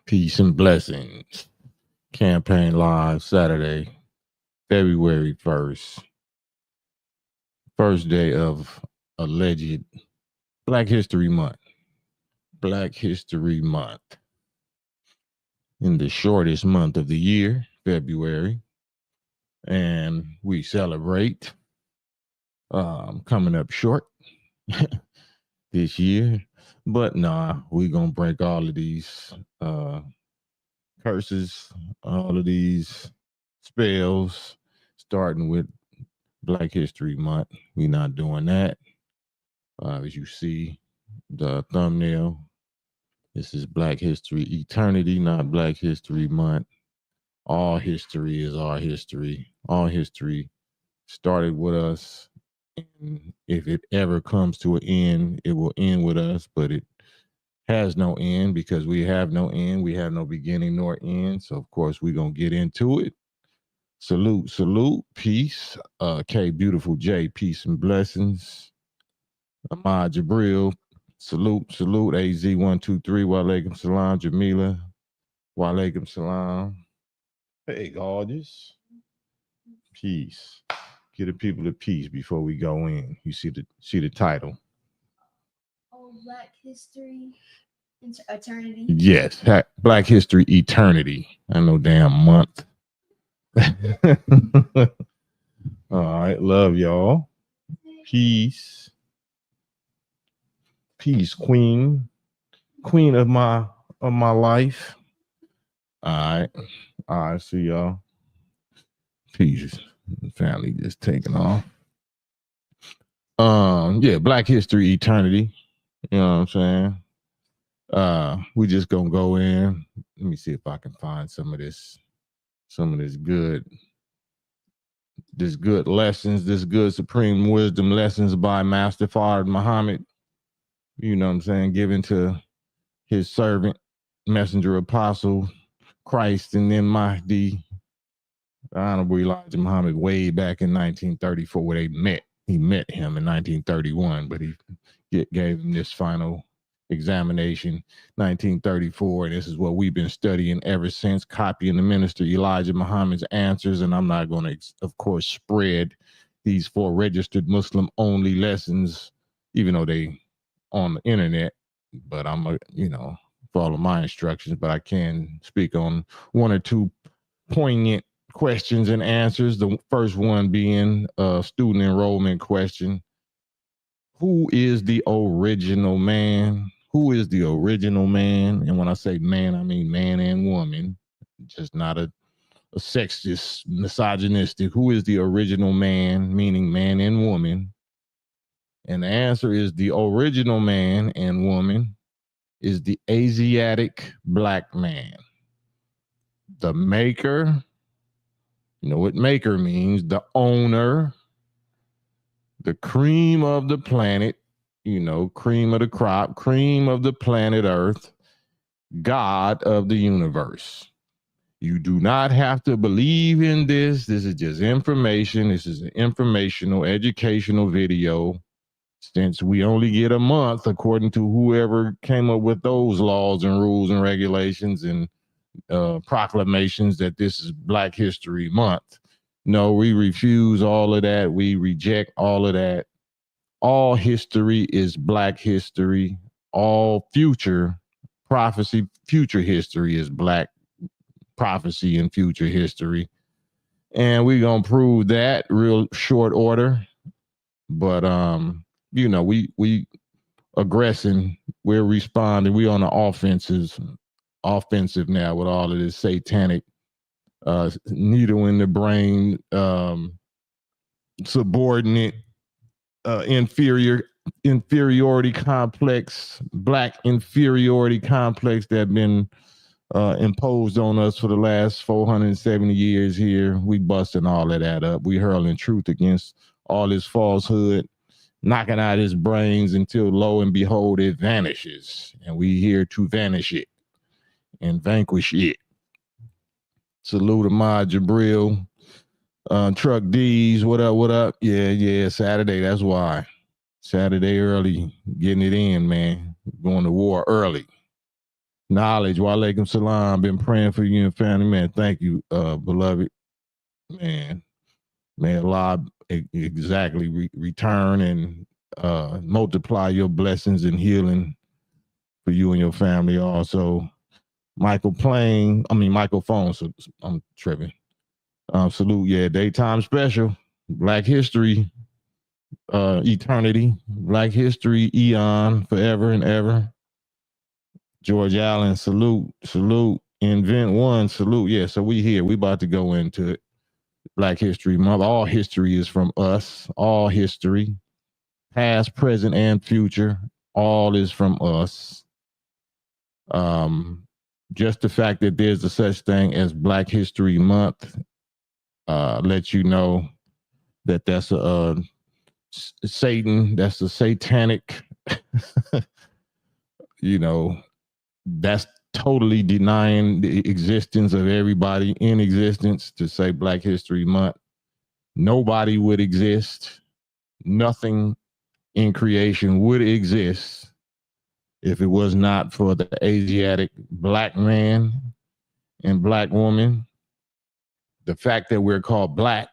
Peace and blessings. Campaign live Saturday, February 1st. First day of alleged Black History Month. Black History Month. In the shortest month of the year, February. And we celebrate coming up short this year. But nah, we're going to break all of these curses, all of these spells, starting with Black History Month. We're not doing that. As you see, the thumbnail, this is Black History Eternity, not Black History Month. All history is our history. All history started with us. And if it ever comes to an end, it will end with us, but it has no end because we have no end. We have no beginning nor end. So, of course, we're going to get into it. Salute, salute, peace. K, beautiful J, peace and blessings. Ahmad Jabril, salute, salute. AZ123, walaikum salam. Jamila, walaikum salam. Hey, gorgeous. Peace. Get the people to peace before we go in. You see the title. Oh, Black History Eternity. Yes, Black History Eternity. I know damn month. All right, love y'all. Peace. Peace, queen of my life. All right, see y'all. Peace. Family just taking off. Yeah, Black History Eternity. You know what I'm saying? We just gonna go in. Let me see if I can find some of this good lessons, this good supreme wisdom lessons by Master Fard Muhammad. You know what I'm saying? Given to his servant, messenger, apostle, Christ, and then Mahdi, the Honorable Elijah Muhammad, way back in 1934, where they met. He met him in 1931, but he gave him this final examination, 1934. And this is what we've been studying ever since, copying the minister Elijah Muhammad's answers. And I'm not going to, of course, spread these 4 registered Muslim only lessons, even though they on the internet, but I'm follow my instructions. But I can speak on 1 or 2 poignant questions and answers. The first one being a student enrollment question. Who is the original man? Who is the original man? And when I say man, I mean man and woman, just not a sexist, misogynistic. Who is the original man, meaning man and woman? And the answer is the original man and woman is the Asiatic black man. The maker, you know what maker means, the owner, the cream of the planet, cream of the crop, cream of the planet Earth, God of the universe. You do not have to believe in this. This is just information. This is an informational, educational video. Since we only get a month, according to whoever came up with those laws and rules and regulations and proclamations that this is Black History Month. No, we refuse all of that. We reject all of that. All history is Black history. All future prophecy, future history is Black prophecy and future history. And we're going to prove that real short order. But, we aggressing, we're responding. We on the offensive now with all of this satanic needle in the brain, subordinate, inferiority complex, Black inferiority complex that been imposed on us for the last 470 years here. We busting all of that up. We hurling truth against all this falsehood, knocking out his brains until lo and behold it vanishes. And we here to vanish it and vanquish it. Salute Ahmad Jabril. Truck D's, what up? Yeah, Saturday, that's why. Saturday early, getting it in, man. Going to war early. Knowledge. Walaikum salam. Been praying for you and family, man. Thank you, beloved. Man, may Allah exactly return and multiply your blessings and healing for you and your family. Also, Michael Phone. So I'm tripping. Salute, yeah. Daytime special. Black History, eternity. Black History, eon, forever and ever. George Allen, salute. Invent One, salute. Yeah, so we here. We about to go into it. Black History Month. All history is from us. All history, past, present, and future. All is from us. Just the fact that there's a such thing as Black History Month lets you know that that's a Satan. That's a satanic. That's totally denying the existence of everybody in existence to say Black History Month. Nobody would exist. Nothing in creation would exist if it was not for the Asiatic Black man and Black woman. The fact that we're called Black,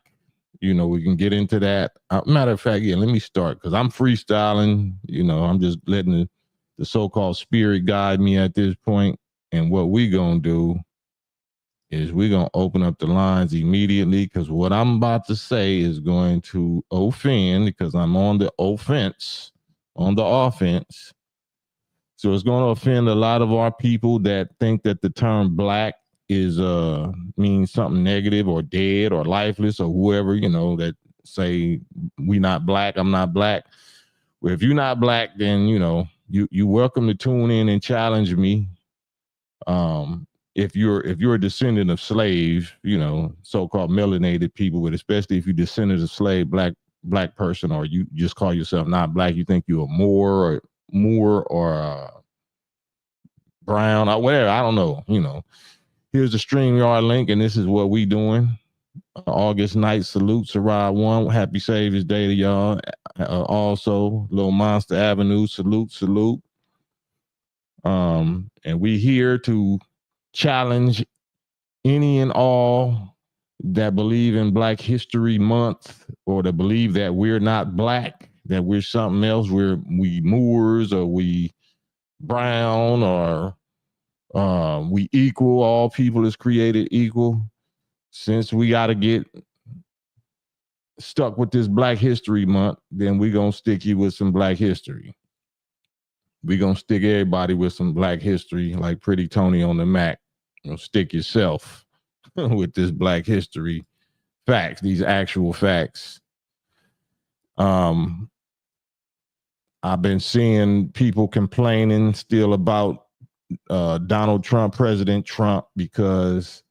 we can get into that. Matter of fact, yeah, let me start because I'm freestyling. I'm just letting the so-called spirit guide me at this point. And what we gonna do is we're gonna open up the lines immediately because what I'm about to say is going to offend because I'm on the offense, on the offense. So it's going to offend a lot of our people that think that the term Black is means something negative or dead or lifeless or whoever, that say we not Black, I'm not Black. Well, if you're not Black, then you're welcome to tune in and challenge me. If you're a descendant of slaves, so-called melanated people, but especially if you're descendant of slave black person, or you just call yourself not Black, you think you're a Moor or brown or whatever. I don't know. Here's the StreamYard link, and this is what we doing. August night salute, Sarah 1. Happy Savior's Day to y'all. Also, Little Monster Avenue, salute. And we here to challenge any and all that believe in Black History Month or that believe that we're not Black, that we're something else. We Moors or we brown or we equal. All people is created equal. Since we got to get stuck with this Black History Month, then we gonna stick you with some Black history. We gonna stick everybody with some Black history, like Pretty Tony on the Mac. Stick yourself with this Black history facts, these actual facts. I've been seeing people complaining still about Donald Trump, President Trump, because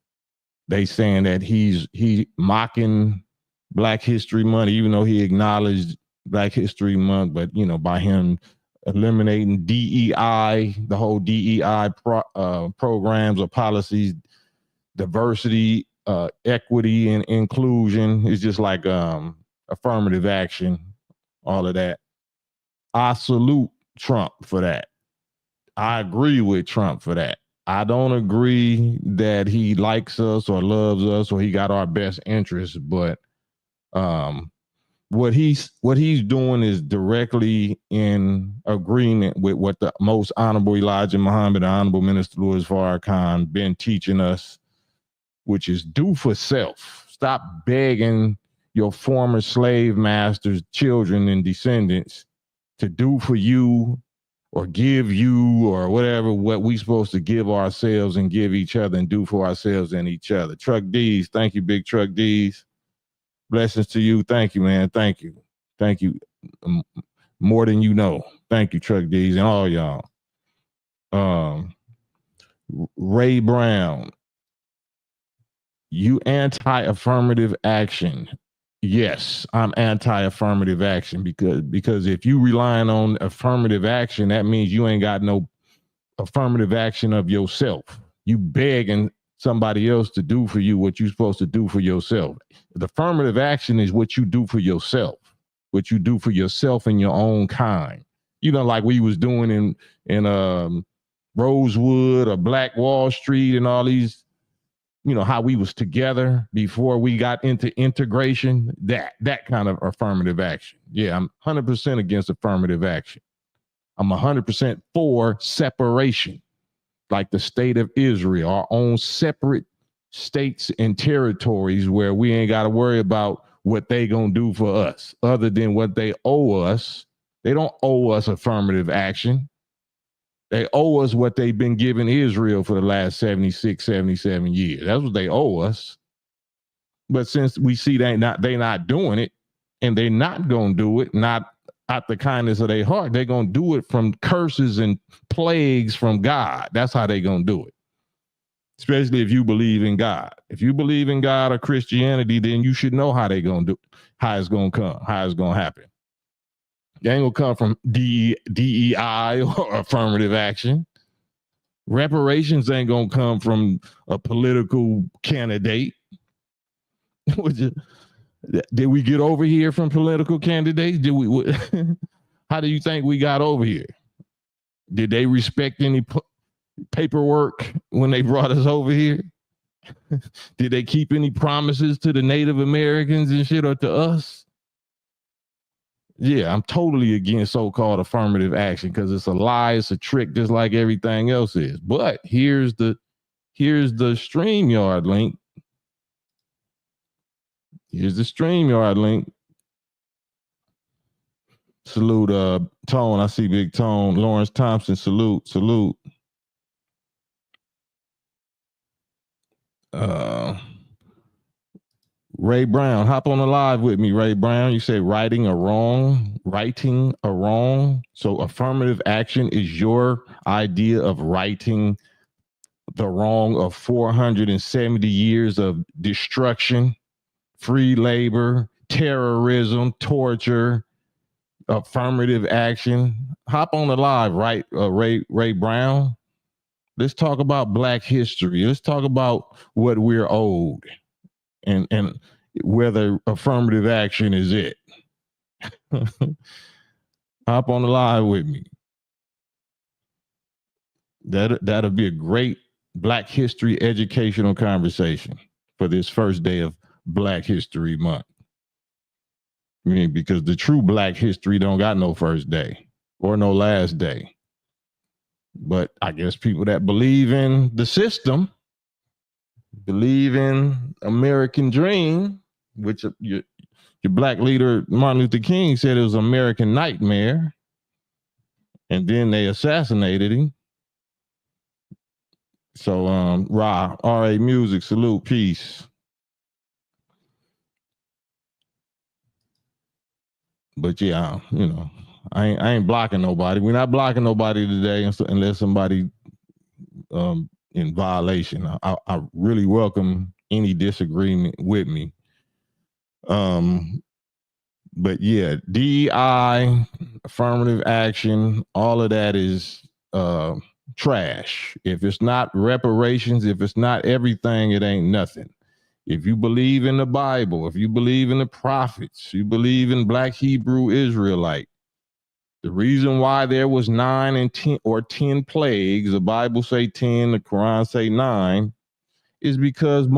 they saying that he mocking Black History Month, even though he acknowledged Black History Month, but by him eliminating DEI, the whole DEI programs or policies, diversity, equity, and inclusion is just like affirmative action, all of that. I salute Trump for that. I agree with Trump for that. I don't agree that he likes us or loves us or he got our best interests, but what he's doing is directly in agreement with what the most honorable Elijah Muhammad, the honorable Minister Louis Farrakhan been teaching us, which is do for self. Stop begging your former slave masters, children, and descendants to do for you or give you or whatever what we supposed to give ourselves and give each other and do for ourselves and each other. Truck D's, thank you, Big Truck D's. Blessings to you. Thank you, man. Thank you. Thank you. More than you know. Thank you, Truck D's and all y'all. Ray Brown, you anti-affirmative action. Yes, I'm anti-affirmative action because if you relying on affirmative action, that means you ain't got no affirmative action of yourself. You begging somebody else to do for you what you're supposed to do for yourself. The affirmative action is what you do for yourself, what you do for yourself and your own kind. Like we was doing in Rosewood or Black Wall Street and all these, how we was together before we got into integration, that kind of affirmative action. Yeah, I'm 100% against affirmative action. I'm 100% for separation, like the state of Israel, our own separate states and territories where we ain't got to worry about what they gonna do for us other than what they owe us. They don't owe us affirmative action. They owe us what they've been giving Israel for the last 76, 77 years. That's what they owe us. But since we see they not doing it, and they're not gonna do it, not out the kindness of their heart, they're gonna do it from curses and plagues from God. That's how they're gonna do it. Especially if you believe in God. If you believe in God or Christianity, then you should know how they're gonna do it, how it's gonna come, how it's gonna happen. They ain't gonna come from DEI or affirmative action. Reparations ain't gonna come from a political candidate. Did we get over here from political candidates? Did we? How do you think we got over here? Did they respect any paperwork when they brought us over here? Did they keep any promises to the Native Americans and shit, or to us? Yeah, I'm totally against so-called affirmative action because it's a lie, it's a trick, just like everything else is. But here's the StreamYard link. Here's the StreamYard link. Salute, Tone. I see Big Tone. Lawrence Thompson. Salute. Ray Brown, hop on the live with me, Ray Brown. You say righting a wrong. So affirmative action is your idea of righting the wrong of 470 years of destruction, free labor, terrorism, torture, affirmative action. Hop on the live, right, Ray Brown. Let's talk about Black history. Let's talk about what we're owed, and whether affirmative action is it. Hop on the live with me. That'll be a great Black history educational conversation for this first day of Black History Month. I mean, because the true Black history don't got no first day or no last day. But I guess people that believe in the system, believe in American dream, which your Black leader Martin Luther King said it was an American nightmare, and then they assassinated him. So RA Music, salute, peace. But yeah, I ain't blocking nobody. We're not blocking nobody today unless somebody in violation. I really welcome any disagreement with me. But yeah, DEI, affirmative action, all of that is trash. If it's not reparations, if it's not everything, it ain't nothing. If you believe in the Bible, if you believe in the prophets, you believe in Black Hebrew Israelite, the reason why there was 9 and 10 or 10 plagues, the Bible say 10, the Quran say 9, is because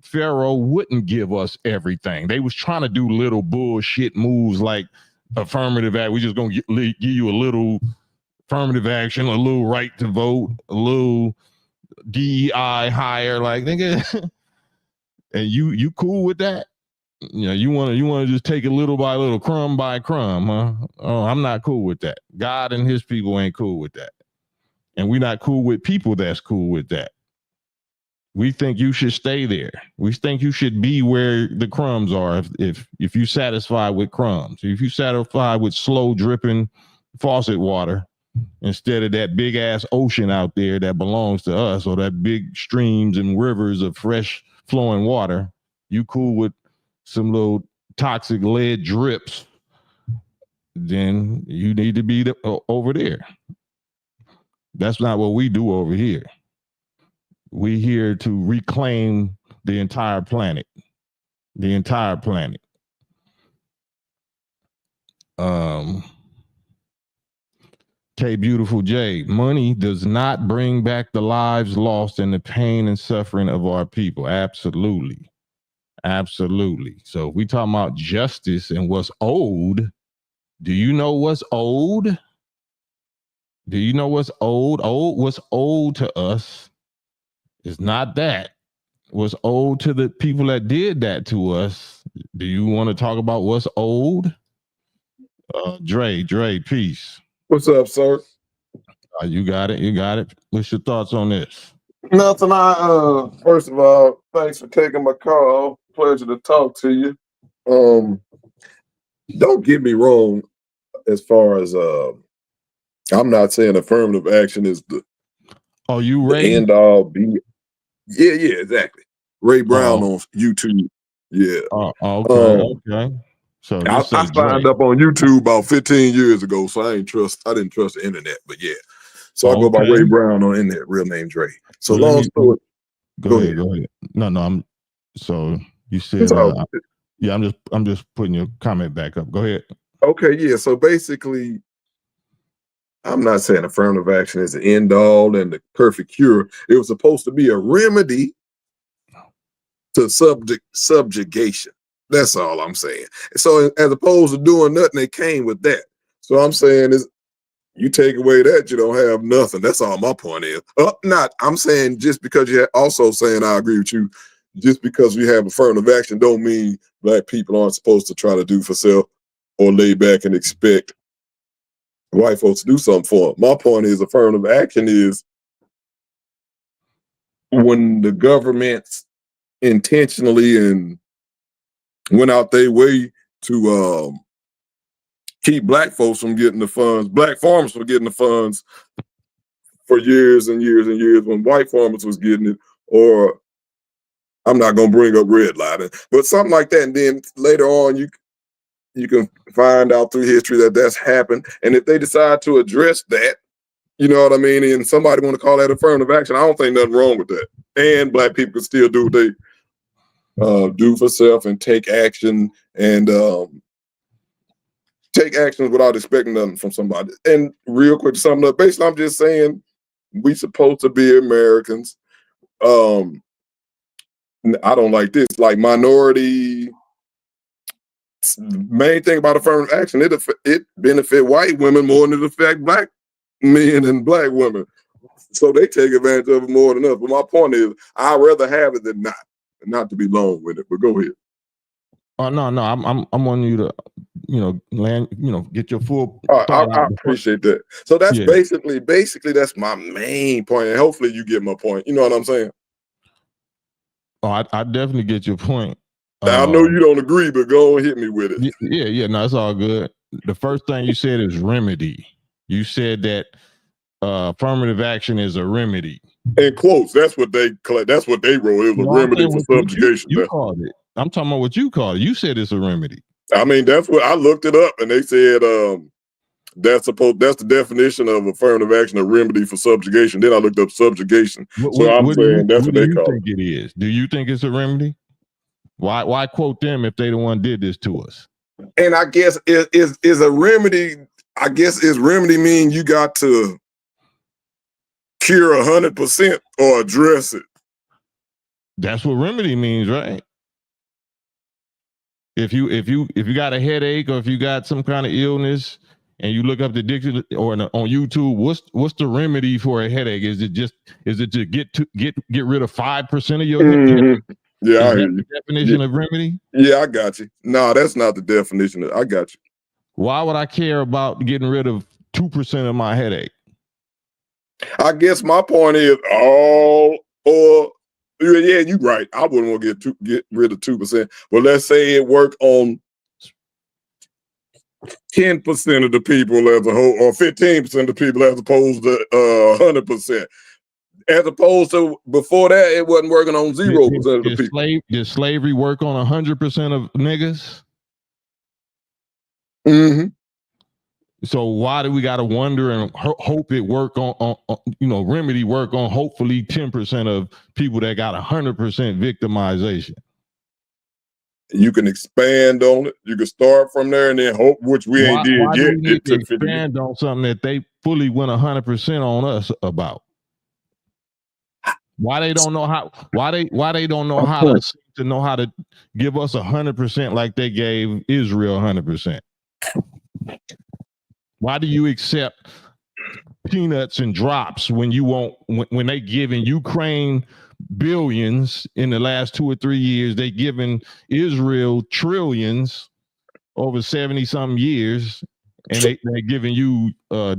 Pharaoh wouldn't give us everything. They was trying to do little bullshit moves like affirmative act. We just gonna give you a little affirmative action, a little right to vote, a little DEI higher, like nigga. And you cool with that? You want to just take it little by little, crumb by crumb, huh? Oh, I'm not cool with that. God and his people ain't cool with that. And we're not cool with people that's cool with that. We think you should stay there. We think you should be where the crumbs are if you satisfied with crumbs. If you satisfied with slow dripping faucet water instead of that big ass ocean out there that belongs to us, or that big streams and rivers of fresh flowing water, you cool with some little toxic lead drips, then you need to be over there. That's not what we do over here. We here to reclaim the entire planet. The entire planet. K Beautiful J, money does not bring back the lives lost and the pain and suffering of our people. Absolutely. Absolutely. So if we talking about justice and what's owed, do you know what's owed? Do you know what's owed? What's owed to us is not that. What's owed to the people that did that to us. Do you want to talk about what's owed? Dre, peace. What's up, sir? You got it. You got it. What's your thoughts on this? Nothing. First of all, thanks for taking my call. Pleasure to talk to you. Don't get me wrong. As far as I'm not saying affirmative action is the end all be. Yeah, exactly. Ray Brown on YouTube. Yeah. Okay. So I signed up on YouTube about 15 years ago, so I didn't trust the internet, but yeah. So I go by Ray Brown on internet, real name Dre. So long story. Go ahead. No, so you said yeah, I'm just putting your comment back up. Go ahead. Okay, yeah. So basically, I'm not saying affirmative action is the end all and the perfect cure. It was supposed to be a remedy to subjugation. That's all I'm saying. So as opposed to doing nothing, they came with that. So I'm saying is you take away that, you don't have nothing. That's all my point is. I'm saying just because you're also saying I agree with you, just because we have affirmative action don't mean black people aren't supposed to try to do for self or lay back and expect white folks to do something for them. My point is affirmative action is when the government's intentionally and went out their way to keep black folks from getting the funds, black farmers from getting the funds for years and years and years when white farmers was getting it, or I'm not going to bring up redlining, but something like that. And then later on, you can find out through history that that's happened. And if they decide to address that, you know what I mean? And somebody want to call that affirmative action, I don't think nothing wrong with that. And black people can still do what they do for self and take action and take actions without expecting nothing from somebody. And real quick to sum it up, basically, I'm just saying we supposed to be Americans. I don't like this, like minority. Main thing about affirmative action, it benefit white women more than it affect black men and black women. So they take advantage of it more than us. But my point is, I'd rather have it than not to be long with it. But go ahead. No, I'm wanting you to, land, get your full. I appreciate that. So that's basically that's my main point, and hopefully you get my point. You know what I'm saying? Oh, I definitely get your point. I know you don't agree, but go and hit me with it. Yeah. No, it's all good. The first thing you said is remedy. You said that affirmative action is a remedy. In quotes, that's what they wrote. It was a remedy for subjugation. You called it. I'm talking about what you called it. You said it's a remedy. I mean, that's what I looked it up, and they said that's the definition of affirmative action, a remedy for subjugation. Then I looked up subjugation. I'm saying that's what they call it. What do you think it is? Do you think it's a remedy? Why quote them if they the one did this to us? And I guess is a remedy. I guess is remedy mean you got to cure 100% or address it. That's what remedy means, right? If you got a headache or if you got some kind of illness and you look up the dictionary or on YouTube, what's the remedy for a headache? Is it to get rid of 5% of your headache? Yeah, I hear you. The definition of remedy? Yeah, I got you. No, that's not the definition. I got you. Why would I care about getting rid of 2% of my headache? I guess my point is yeah, you're right. I wouldn't want to get rid of 2%. But let's say it worked on 10% of the people as a whole, or 15% of the people as opposed to 100%. As opposed to before that, it wasn't working on 0% of the people. Did slavery work on 100% of niggas? Mm-hmm. So why do we got to wonder and hope it work on remedy work on hopefully 10% of people that got 100% victimization? You can expand on it. You can start from there and then hope, which we ain't did yet. Do we need to expand on something that they fully went 100% on us about? Why they don't know how? Why they don't know how to know how to give us 100% like they gave Israel 100%? Why do you accept peanuts and drops when you won't? When they giving Ukraine billions in the last 2 or 3 years, they giving Israel trillions over 70-something years, and they're giving you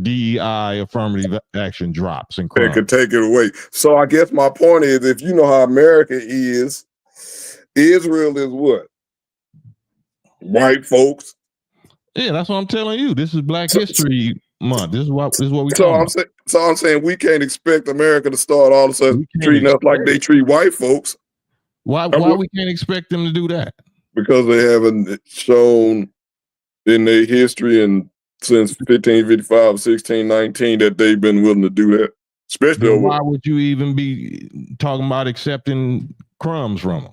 DEI affirmative action drops and They crumbs. could take it away. So I guess my point is, if you know how America is, Israel is what? White folks. Yeah, that's what I'm telling you. This is Black History Month. This is what we So talking about. I'm saying we can't expect America to start all of a sudden treating us like they treat white folks. Why we can't expect them to do that? Because they haven't shown in their history and since 1555, 1619 that they've been willing to do that. Especially over. Why would you even be talking about accepting crumbs from them?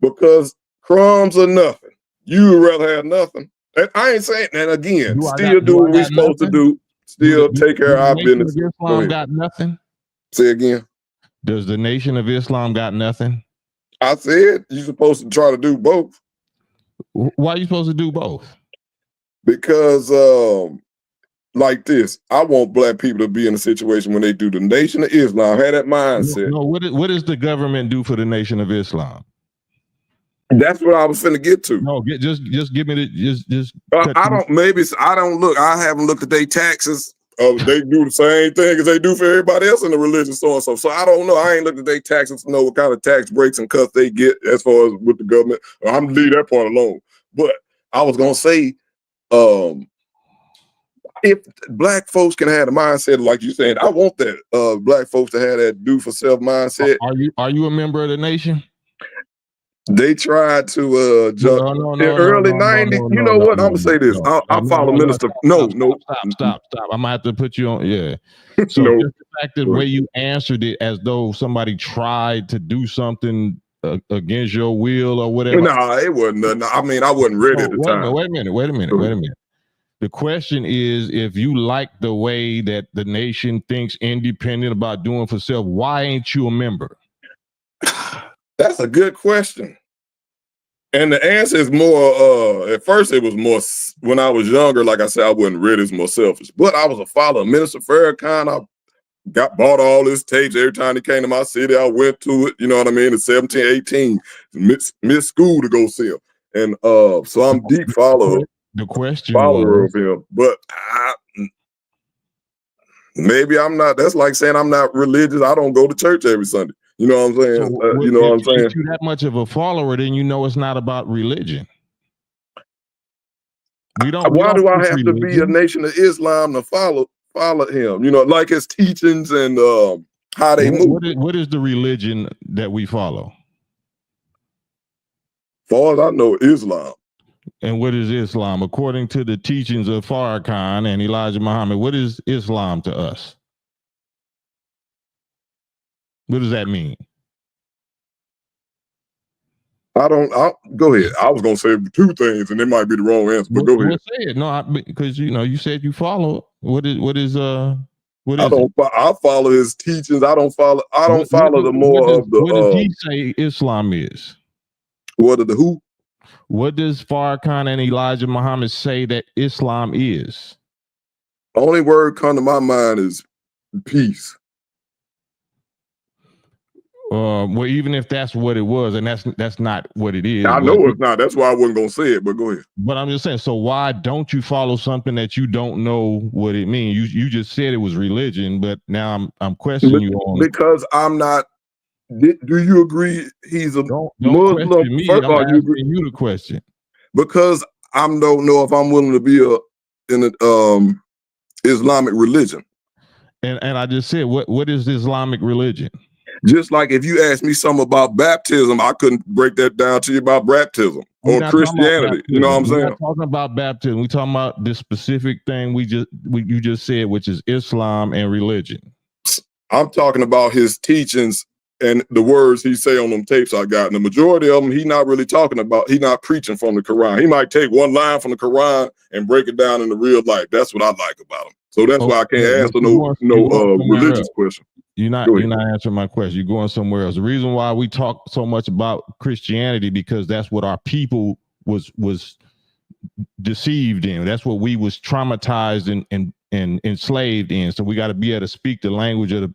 Because crumbs are nothing. You would rather have nothing. And I ain't saying that again. Do what we're supposed to do. Still take care of our business. Islam got nothing. Say again. Does the Nation of Islam got nothing? I said you're supposed to try to do both. Why are you supposed to do both? Because like this, I want Black people to be in a situation when they do the Nation of Islam, have that mindset. No, what does the government do for the Nation of Islam? That's what I was finna get to. No, just give me the just. I don't look. I haven't looked at their taxes. They do the same thing as they do for everybody else in the religion, so and so. So I don't know. I ain't looked at their taxes to know what kind of tax breaks and cuts they get as far as with the government. I'm gonna leave that part alone. But I was gonna say, if Black folks can have the mindset like you said, I want that Black folks to have that do for self mindset. Are you a member of the Nation? They tried to jump in early 90s. You know what? I'm gonna say this. I follow Minister. Stop. I'm gonna have to put you on. Yeah. So just the fact that the way you answered it as though somebody tried to do something against your will or whatever. Nah, it wasn't nothing. I mean, I wasn't ready at the time. Wait a minute. The question is, if you like the way that the Nation thinks independent about doing for self, why ain't you a member? That's a good question. And the answer is more, at first it was more, when I was younger, like I said, I wasn't ready, it's more selfish. But I was a follower of Minister Farrakhan. I bought all his tapes. Every time he came to my city, I went to it, you know what I mean? At 17, 18, missed school to go see him. And so I'm deep follower of him. But maybe I'm not, that's like saying I'm not religious. I don't go to church every Sunday. You know what I'm saying? So, you know what I'm saying? If you're that much of a follower, then you know it's not about religion. Why do I have to be a Nation of Islam to follow him? You know, like his teachings and how they move. What is the religion that we follow? Far as I know, Islam. And what is Islam? According to the teachings of Farrakhan and Elijah Muhammad, what is Islam to us? What does that mean? Go ahead. I was going to say two things and it might be the wrong answer, but go ahead. Say it. No, because you said you follow. I follow his teachings. I don't follow the more of the. What does he say Islam is? What are the who? What does Farrakhan and Elijah Muhammad say that Islam is? The only word come to my mind is peace. Well, even if that's what it was, and that's not what it is. I know it's not. That's why I wasn't gonna say it. But go ahead. But I'm just saying. So why don't you follow something that you don't know what it means? You just said it was religion, but now I'm questioning you on because I'm not. Do you agree he's a Muslim? Me. First of all, you agree you the question because I don't know if I'm willing to be in an Islamic religion. And I just said what is the Islamic religion? Just like if you asked me something about baptism, I couldn't break that down to you about baptism or Christianity. You know what I'm saying? We're not talking about baptism. We're talking about this specific thing you just said, which is Islam and religion. I'm talking about his teachings and the words he say on them tapes I got. And the majority of them, he's not preaching from the Quran. He might take one line from the Quran and break it down into real life. That's what I like about him. So that's why I can't answer no religious question. You're not answering my question. You're going somewhere else. The reason why we talk so much about Christianity, because that's what our people was deceived in. That's what we was traumatized and enslaved in. So we got to be able to speak the language of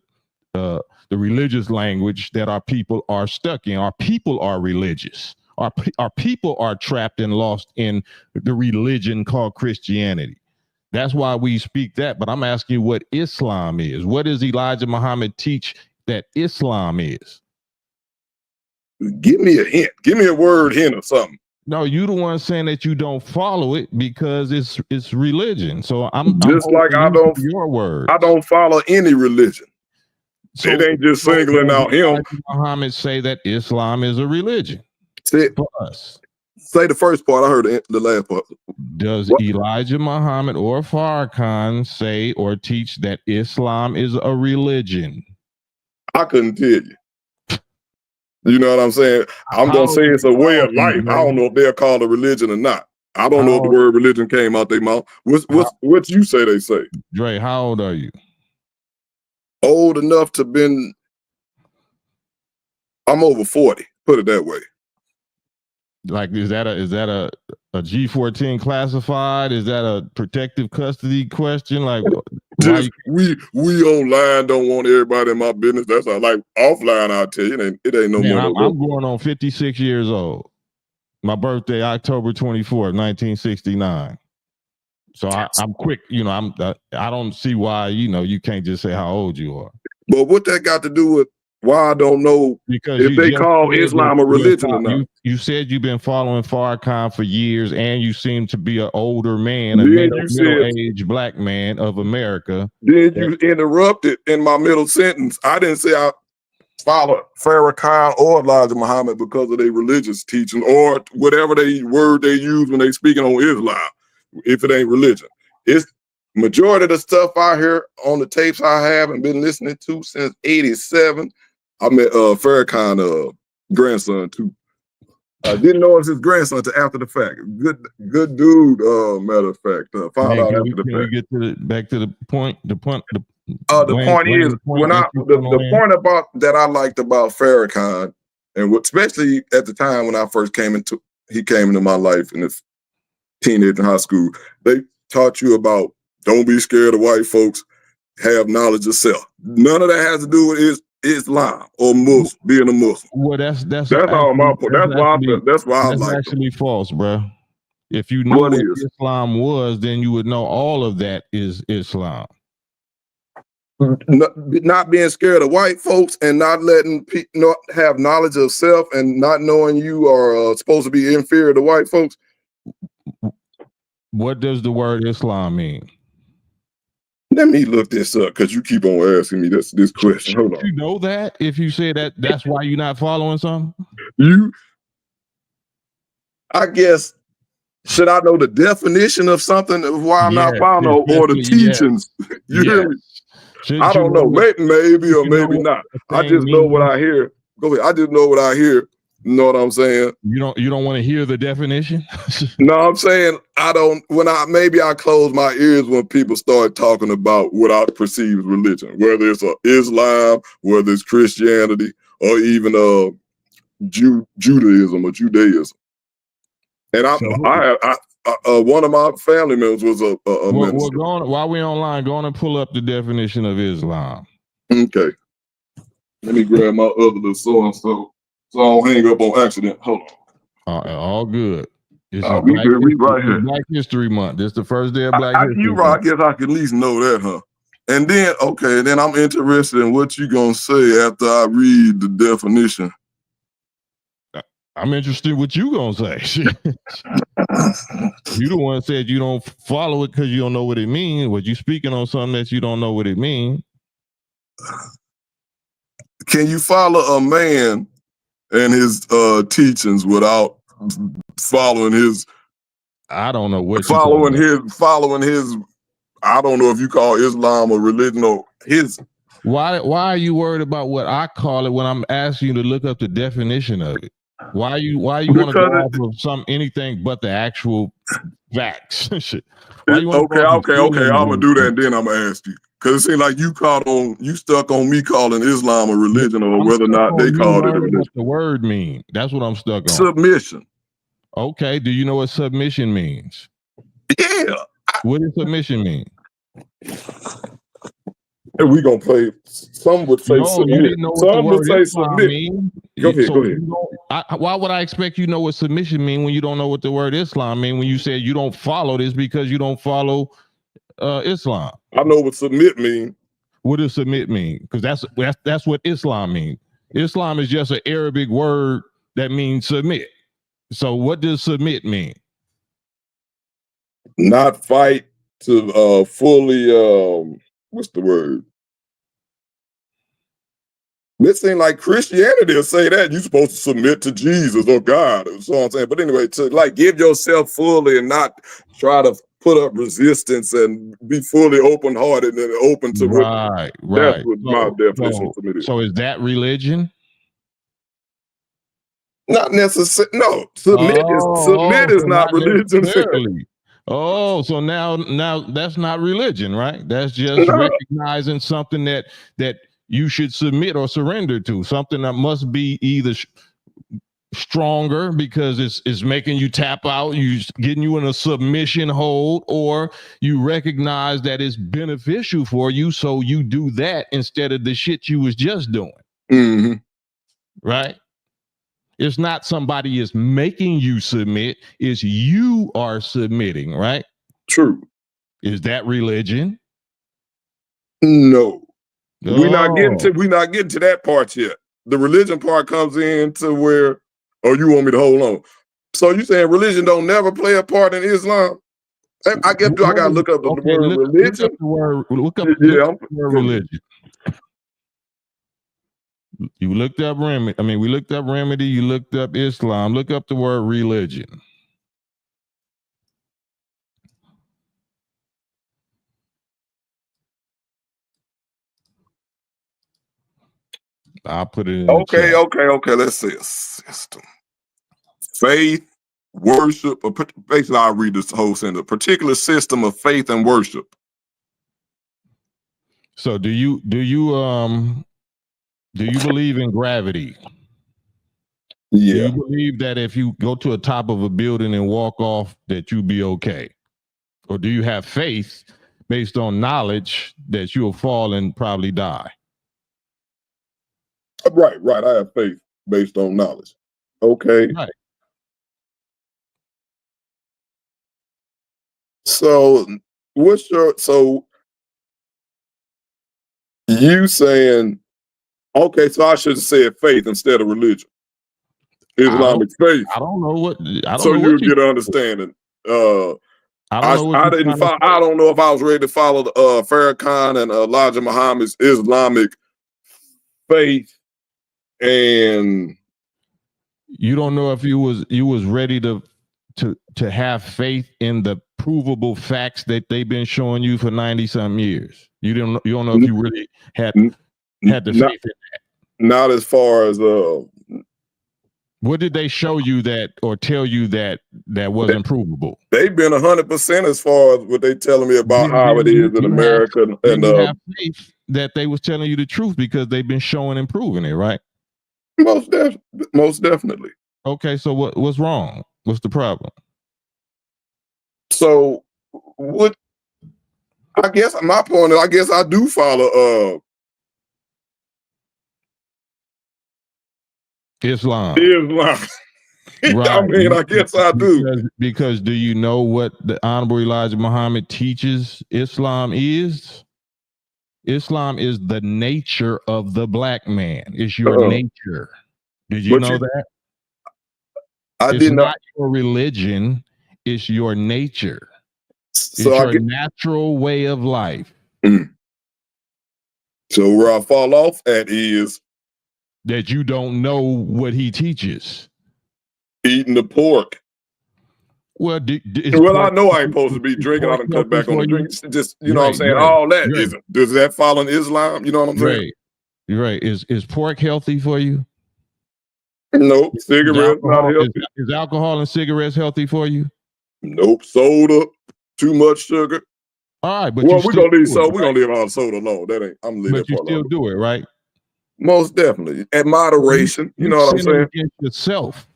the religious language that our people are stuck in. Our people are religious. Our people are trapped and lost in the religion called Christianity. That's why we speak that. But I'm asking you what Islam is. What does Elijah Muhammad teach that Islam is? Give me a hint. Give me a word hint or something. No, you the one saying that you don't follow it because it's religion. So I'm like I don't your word. I don't follow any religion. So it ain't just singling out him. Elijah Muhammad say that Islam is a religion for us. Say the first part. I heard the last part. Does Elijah Muhammad or Farrakhan say or teach that Islam is a religion? I couldn't tell you. You know what I'm saying? I'm going to say it's a way of life. I don't know if they're called a religion or not. I don't know if the word religion came out their mouth. What you say they say? Dre, how old are you? Old enough to been, I'm over 40, put it that way. Like, is that a G14 classified? Is that a protective custody question? Like, we online don't want everybody in my business. That's how, like, offline, I'll tell you, it ain't no more. I'm going on 56 years old. My birthday, October 24th, 1969. So I'm quick, I don't see why, you can't just say how old you are. But what that got to do with why I don't know because if they call Islam a religion or not. You said you've been following Farrakhan for years, and you seem to be an older man, a middle-aged black man of America. Then you interrupted in my middle sentence. I didn't say I follow Farrakhan or Elijah Muhammad because of their religious teaching or whatever word they use when they speaking on Islam, if it ain't religion. It's majority of the stuff I hear on the tapes I have and been listening to since 87. I met Farrakhan grandson too. I didn't know it was his grandson until after the fact. Good dude, matter of fact. Found out after the fact. We get back to the point? The point is the point about that I liked about Farrakhan, and especially at the time when I first came into my life in the teenage and high school, they taught you about don't be scared of white folks, have knowledge of self. None of that has to do with Islam or Muslim, being a Muslim. Well, that's all my point. That's why I like actually false, bro. If you knew what Islam was, then you would know all of that is Islam. Not being scared of white folks and not letting people have knowledge of self and not knowing you are supposed to be inferior to white folks. What does the word Islam mean? Let me look this up because you keep on asking me this question. Hold on. You know that if you say that's why you're not following something? I guess, should I know the definition of something of why I'm not following or the teachings? You hear me? I don't know. Maybe or maybe not. I just know what I hear. Go ahead. I just know what I hear. You know what I'm saying? You don't want to hear the definition? No, I'm saying maybe I close my ears when people start talking about what I perceive as religion, whether it's Islam, whether it's Christianity, or even Judaism or Judaism. And one of my family members was a minister. While we're online, go on and pull up the definition of Islam. Okay. Let me grab my other little so I don't hang up on accident. Hold on. All good. We right here. Black History Month. This is the first day of Black History Month. I guess I can at least know that, huh? And then, then I'm interested in what you gonna say after I read the definition. I'm interested in what you gonna say. You the one said you don't follow it because you don't know what it means. But you speaking on something that you don't know what it means. Can you follow a man and his teachings without following his? I don't know what following his. I don't know if you call Islam a religion or his. Why are you worried about what I call it when I'm asking you to look up the definition of it? Why you want to go Because off of anything but the actual facts? Shit. Why you want to okay, go off of I'm gonna feelings do that, and- and then I'm gonna ask you because it seems like you stuck on me calling Islam a religion, or I'm whether or stuck not on they you called it a learning religion. what the word mean. That's what I'm stuck on. Submission. Okay, do you know what submission means? Yeah. What does submission mean? And we gonna play. Some would say No, submit. you didn't know what the Some would word say Islam submit. mean. Go ahead. So Go ahead. you don't, why would I expect you know what submission mean when you don't know what the word Islam mean? When you said you don't follow this because you don't follow Islam. I know what submit means. What does submit mean? Because that's what Islam means. Islam is just an Arabic word that means submit. So what does submit mean? Not fight to fully what's the word? It seems like Christianity will say that you're supposed to submit to Jesus or God, or so I'm saying. But anyway, to like give yourself fully and not try to put up resistance and be fully open-hearted and open to what. Right. That's what my definition of submit is. So is that religion? Not necessarily. No, submit is not religion. Necessarily. Oh, so now that's not religion, right? That's just No. recognizing something that you should submit or surrender to, something that must be either stronger because it's making you tap out, getting you in a submission hold, or you recognize that it's beneficial for you, so you do that instead of the shit you was just doing. Mm-hmm. Right? It's not somebody is making you submit, it's you are submitting, right? True. Is that religion? No. Oh. We're not getting to that part yet. The religion part comes in to where, oh, you want me to hold on. So you saying religion don't never play a part in Islam? I guess I gotta look up the word religion. Look up the word religion. You looked up remedy. I mean, we looked up remedy. You looked up Islam. Look up the word religion. I'll put it in the chat. Okay. Let's see. A system. Faith, worship, or basically I'll read this whole sentence. A particular system of faith and worship. So do you believe in gravity? Yeah. Do you believe that if you go to the top of a building and walk off, that you'll be okay? Or do you have faith based on knowledge that you'll fall and probably die? Right. I have faith based on knowledge. Okay. Right. So you saying, okay, so I should have said faith instead of religion. Islamic faith. I don't know what. So you get an understanding. I don't know if I was ready to follow Farrakhan and Elijah Muhammad's Islamic faith, and you don't know if you was ready to have faith in the provable facts that they've been showing you for 90-something years. You don't know if you really had the faith in that. Not as far as what did they show you that or tell you that wasn't provable? They've been 100% as far as what they telling me about how it is in America. And you have faith that they was telling you the truth because they've been showing and proving it, right? Most definitely. Okay, so what's wrong? What's the problem? So what? I guess my point is, I guess I do follow Islam. Right. I mean, I guess I do. Because do you know what the Honorable Elijah Muhammad teaches Islam is? Islam is the nature of the black man. It's your nature. Did you know that? I it's did not your religion. It's your nature. So it's your natural way of life. So where I fall off at is that you don't know what he teaches. Eating the pork. Well, I know I ain't supposed to be drinking. I done cut back on the drink. Just you know what I'm saying. All that isn't. Does that fall in Islam? You know what I'm saying? Right. Is pork healthy for you? Nope. Cigarettes not healthy. Is alcohol and cigarettes healthy for you? Nope. Soda, too much sugar. All right, but Well, we're gonna leave right? we're gonna leave all the soda alone. That ain't I'm leaving But that you part still alone. do it, right? Most definitely. At moderation. You know what I'm saying? Against yourself.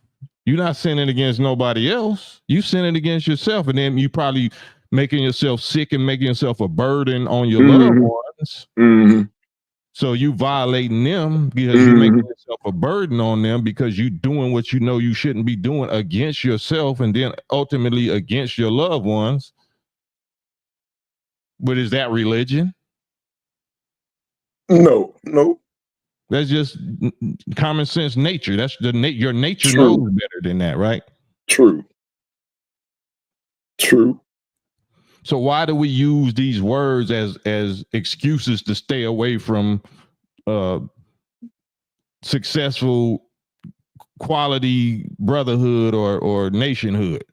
You're not sinning against nobody else. You sinning against yourself, and then you probably making yourself sick and making yourself a burden on your loved ones. Mm-hmm. So you violating them because you making yourself a burden on them because you doing what you know you shouldn't be doing against yourself and then ultimately against your loved ones. But is that religion? No. That's just common sense nature. That's your nature True. knows better than that, right? True. So why do we use these words as excuses to stay away from successful quality brotherhood or nationhood?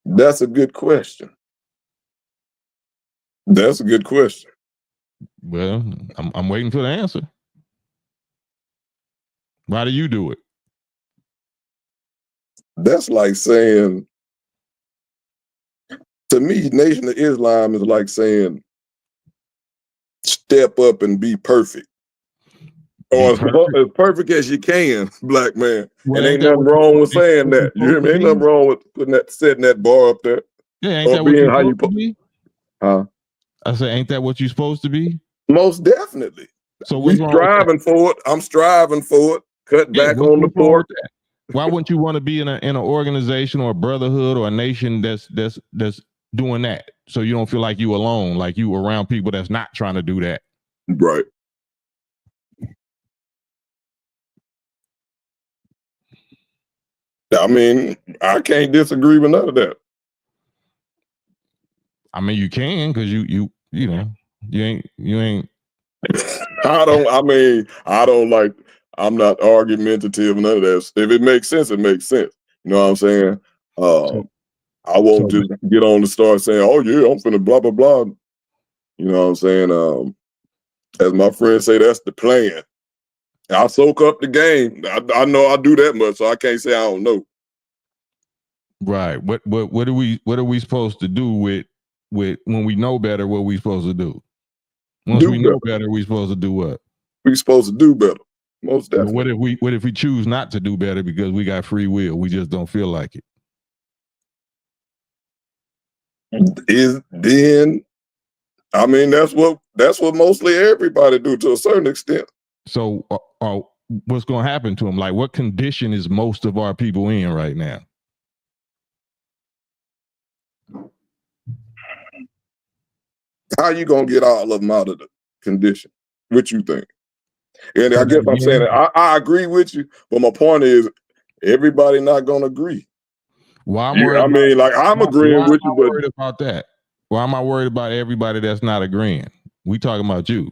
That's a good question. Well, I'm waiting for the answer. Why do you do it? That's like saying, to me, Nation of Islam is like saying, step up and be perfect. Or as perfect as you can, black man. Well, and ain't nothing wrong with saying that. You hear me? Ain't nothing wrong with setting that bar up there. Yeah, ain't that what you're supposed to be? Huh? I said, ain't that what you're supposed to be? Most definitely. So what's wrong striving for it. I'm striving for it. Cut back on the pork. Why wouldn't you want to be in an organization or a brotherhood or a nation that's doing that? So you don't feel like you alone, like you around people that's not trying to do that. Right. I mean, I can't disagree with none of that. I mean, you can, because you ain't. I'm not argumentative, none of that. If it makes sense, it makes sense. You know what I'm saying? I won't just get on and start saying, oh yeah, I'm finna blah, blah, blah. You know what I'm saying? As my friends say, that's the plan. I soak up the game. I know I do that much, so I can't say I don't know. Right. What are we supposed to do with when we know better? What we supposed to do? Once we know better, we supposed to do what? We supposed to do better. Most definitely. But what if we choose not to do better because we got free will? We just don't feel like it. I mean, that's what mostly everybody do to a certain extent. So what's going to happen to them? Like, what condition is most of our people in right now? How you gonna get all of them out of the condition? What you think? And I guess I'm saying that I agree with you, but my point is everybody not gonna agree. Why I'm agreeing with you, but worried about that. Why am I worried about everybody that's not agreeing? We talking about you.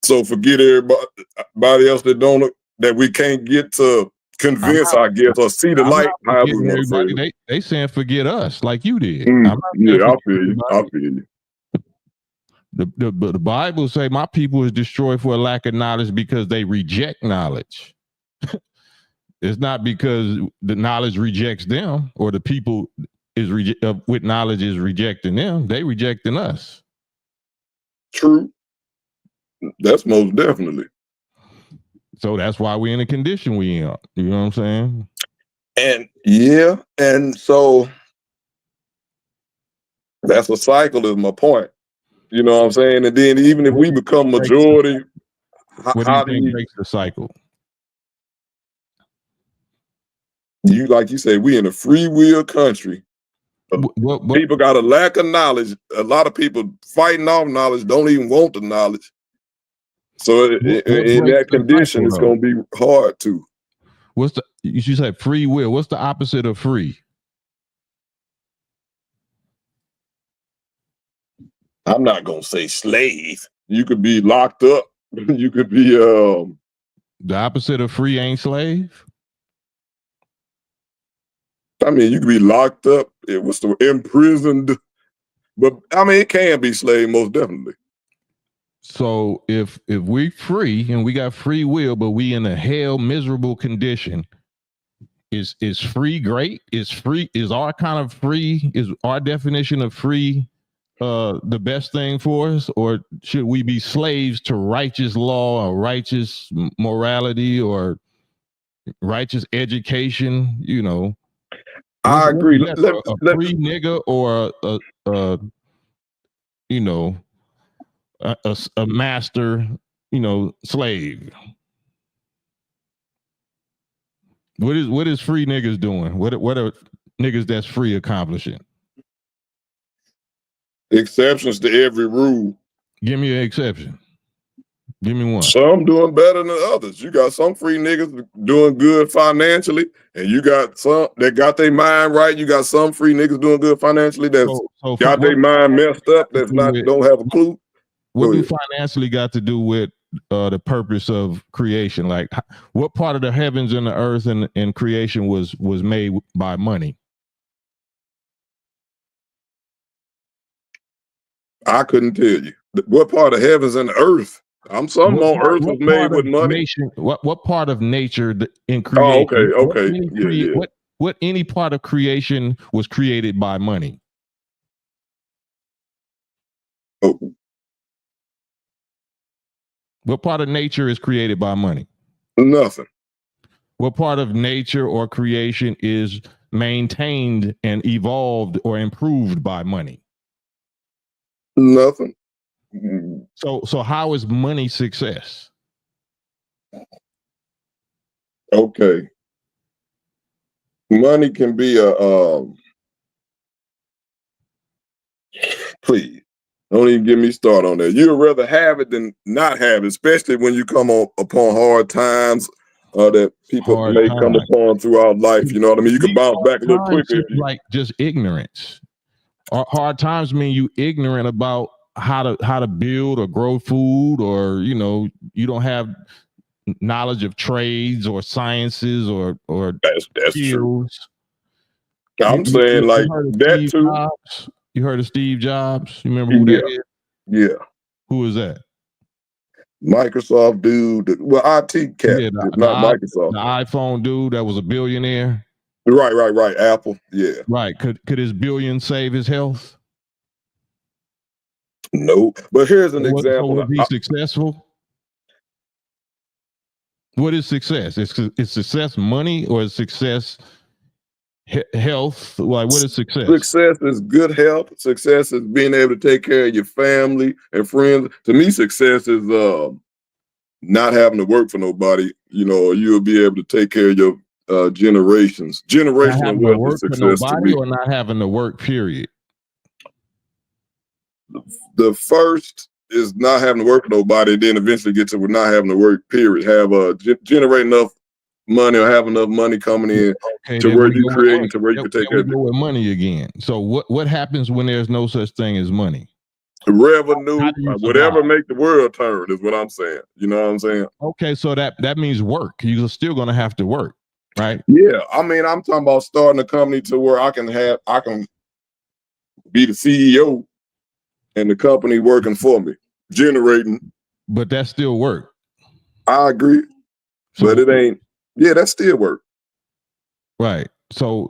So forget everybody else that we can't get to convince, I guess, or see the light. However we want to say it. They saying forget us, like you did. I feel you. The Bible say my people is destroyed for a lack of knowledge because they reject knowledge. It's not because the knowledge rejects them or the people with knowledge is rejecting them. They rejecting us. True. That's most definitely. So that's why we're in the condition we in. You know what I'm saying? And so that's a cycle is my point. You know what I'm saying? And then even if we become majority, how do you break the cycle? Like you say, we in a free will country. People got a lack of knowledge. A lot of people fighting off knowledge, don't even want the knowledge. So in that condition, it's going to be hard to. You said free will. What's the opposite of free? I'm not going to say slave. You could be locked up. You could be the opposite of free ain't slave. I mean, you could be locked up. It was imprisoned. But I mean, it can be slave, most definitely. So if we free and we got free will, but we in a hell miserable condition, is free great? Is our kind of free, is our definition of free the best thing for us, or should we be slaves to righteous law or righteous morality or righteous education? You know, I agree. a free nigga or a you know a master, you know, slave. What is free niggas doing? What are niggas that's free accomplishing? Exceptions to every rule. Give me an exception. Give me one. Some doing better than others. You got some free niggas doing good financially, and you got some that got their mind right. You got some free niggas doing good financially that's got their mind messed up, that's not don't have a clue. What do financially got to do with the purpose of creation? Like, what part of the heavens and the earth and creation was made by money? I couldn't tell you. What part of heavens and the earth? On earth was made with money. What part of nature in creation? Oh, okay. What any part of creation was created by money? Oh. What part of nature is created by money? Nothing. What part of nature or creation is maintained and evolved or improved by money? Nothing. So how is money success? Okay. Money can be please don't even get me started on that. You'd rather have it than not have it, especially when you come upon hard times that people may come upon throughout life. You know what I mean? You can bounce back a little quicker. Like just ignorance. Hard times mean you ignorant about how to build or grow food, or you know, you don't have knowledge of trades or sciences or that's skills. True. I'm saying like that too. Jobs? You heard of Steve Jobs? You remember who that is? Yeah. Who is that? Microsoft dude. Well, IT cat. It's not Microsoft. The iPhone dude that was a billionaire. Right. Apple. Yeah. Right. Could his billion save his health? No. But here's an example. Was he successful? What is success? Is success money, or is success health? Like, what is success? Success is good health. Success is being able to take care of your family and friends. To me, success is not having to work for nobody. You know, you'll be able to take care of your generations. Generational wealth is success to me. Or not having to work, period. The first is not having to work for nobody, then eventually get to not having to work, period. Have generate enough money or have enough money coming in to where you create, to where you can take care of it. With money again. So what happens when there's no such thing as money? Revenue, whatever make the world turn is what I'm saying. You know what I'm saying? Okay, so that means work. You're still gonna have to work, right? Yeah, I mean, I'm talking about starting a company to where I can be the CEO and the company working for me, generating. But that's still work. I agree, but it ain't. Yeah, that's still work. Right. So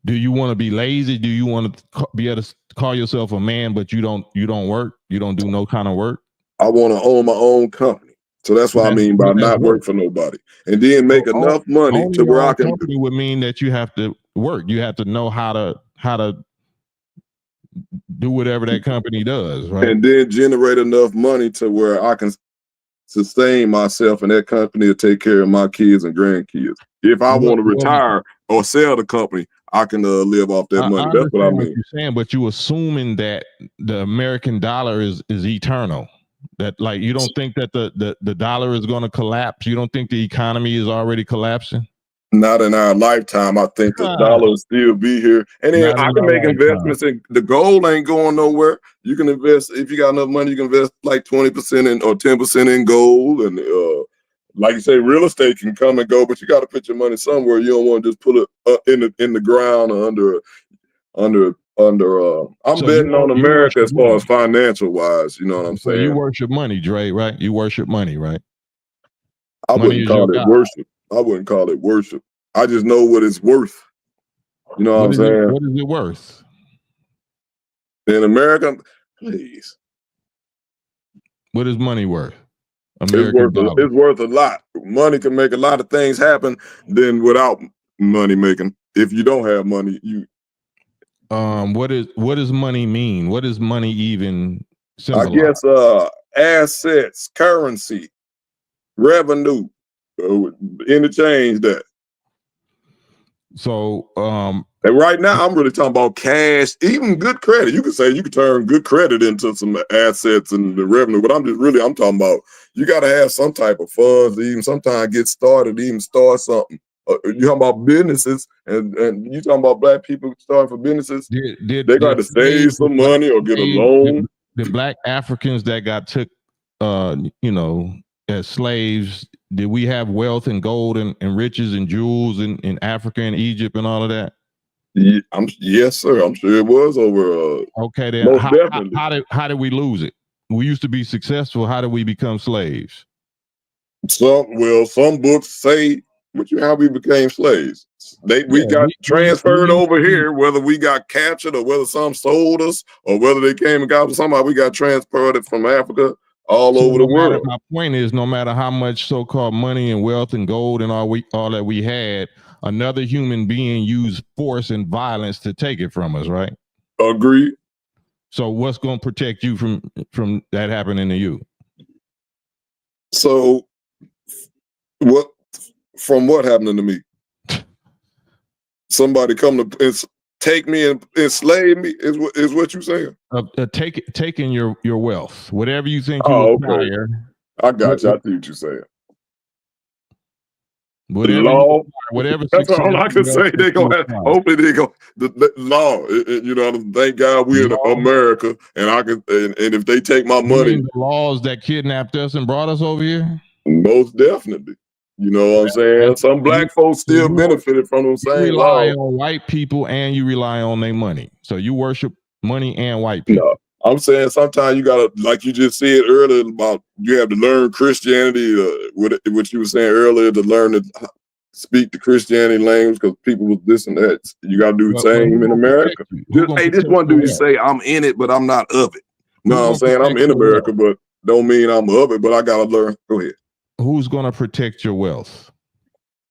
do you want to be lazy? Do you want to be able to call yourself a man, but you don't work? You don't do no kind of work? I want to own my own company. So that's what I mean by not work for nobody. And then make enough money to where I can. Company would mean that you have to work. You have to know how to do whatever that company does, right? And then generate enough money to where I can sustain myself, and that company to take care of my kids and grandkids. If I want to retire or sell the company, I can live off that money. That's what I mean. What you're saying, but you assuming that the American dollar is eternal. That, like, you don't think that the dollar is going to collapse? You don't think the economy is already collapsing? Not in our lifetime. I think the dollar will still be here. And then I can make investments, and the gold ain't going nowhere. You can invest, if you got enough money, you can invest like 20% in or 10% in gold. And like you say, real estate can come and go, but you got to put your money somewhere. You don't want to just put it in the ground or under under I'm So betting on you America worship as far money. as financial wise, you know what I'm So you saying? worship money, Dre, right? You worship money, right? I Money wouldn't is your call it God. worship. I wouldn't call it worship. I just know what it's worth. You know what I'm saying? What is it worth? In America, please. What is money worth? It's American dollar. it's worth a lot. Money can make a lot of things happen than without money making. If you don't have money, you What does money mean? What does money even I symbolize? guess assets, currency, revenue, interchange that. So And right now, I'm really talking about cash, even good credit. You could say you could turn good credit into some assets and the revenue, but I'm talking about you got to have some type of funds to even sometimes get started, even start something. You talking about businesses, and you talking about black people starting for businesses. They got to save some money or get a loan. The black Africans that got took, as slaves, did we have wealth and gold and riches and jewels in Africa and Egypt and all of that? Yeah, yes, sir. I'm sure it was over. Okay, then most definitely. how did we lose it? We used to be successful. How did we become slaves? Some books say how we became slaves. We got transferred over here, whether we got captured or whether some sold us or whether they came and got us. Somehow we got transported from Africa all over the world. My point is, no matter how much so-called money and wealth and gold and all that we had, another human being used force and violence to take it from us, right? Agreed. So what's going to protect you from that happening to you? So what happening to me? Somebody come to take me and enslave me is what you saying? Taking your wealth, whatever you think you acquire. I got you. I see what you're saying. Whatever that's all I can say. They gonna have, hopefully they go the law. Thank God we're in America, and if they take my money, the laws that kidnapped us and brought us over here. Most definitely. You know what I'm saying? Some black folks still benefited from those same laws. You rely on white people and you rely on their money. So you worship money and white people. No, I'm saying sometimes you gotta, like you just said earlier, about you have to learn Christianity. What you were saying earlier, to learn to speak the Christianity language, because people was this and that. You gotta do the same in America. This one dude say I'm in it, but I'm not of it. You know what I'm saying? I'm in America, but don't mean I'm of it. But I gotta learn. Go ahead. Who's going to protect your wealth?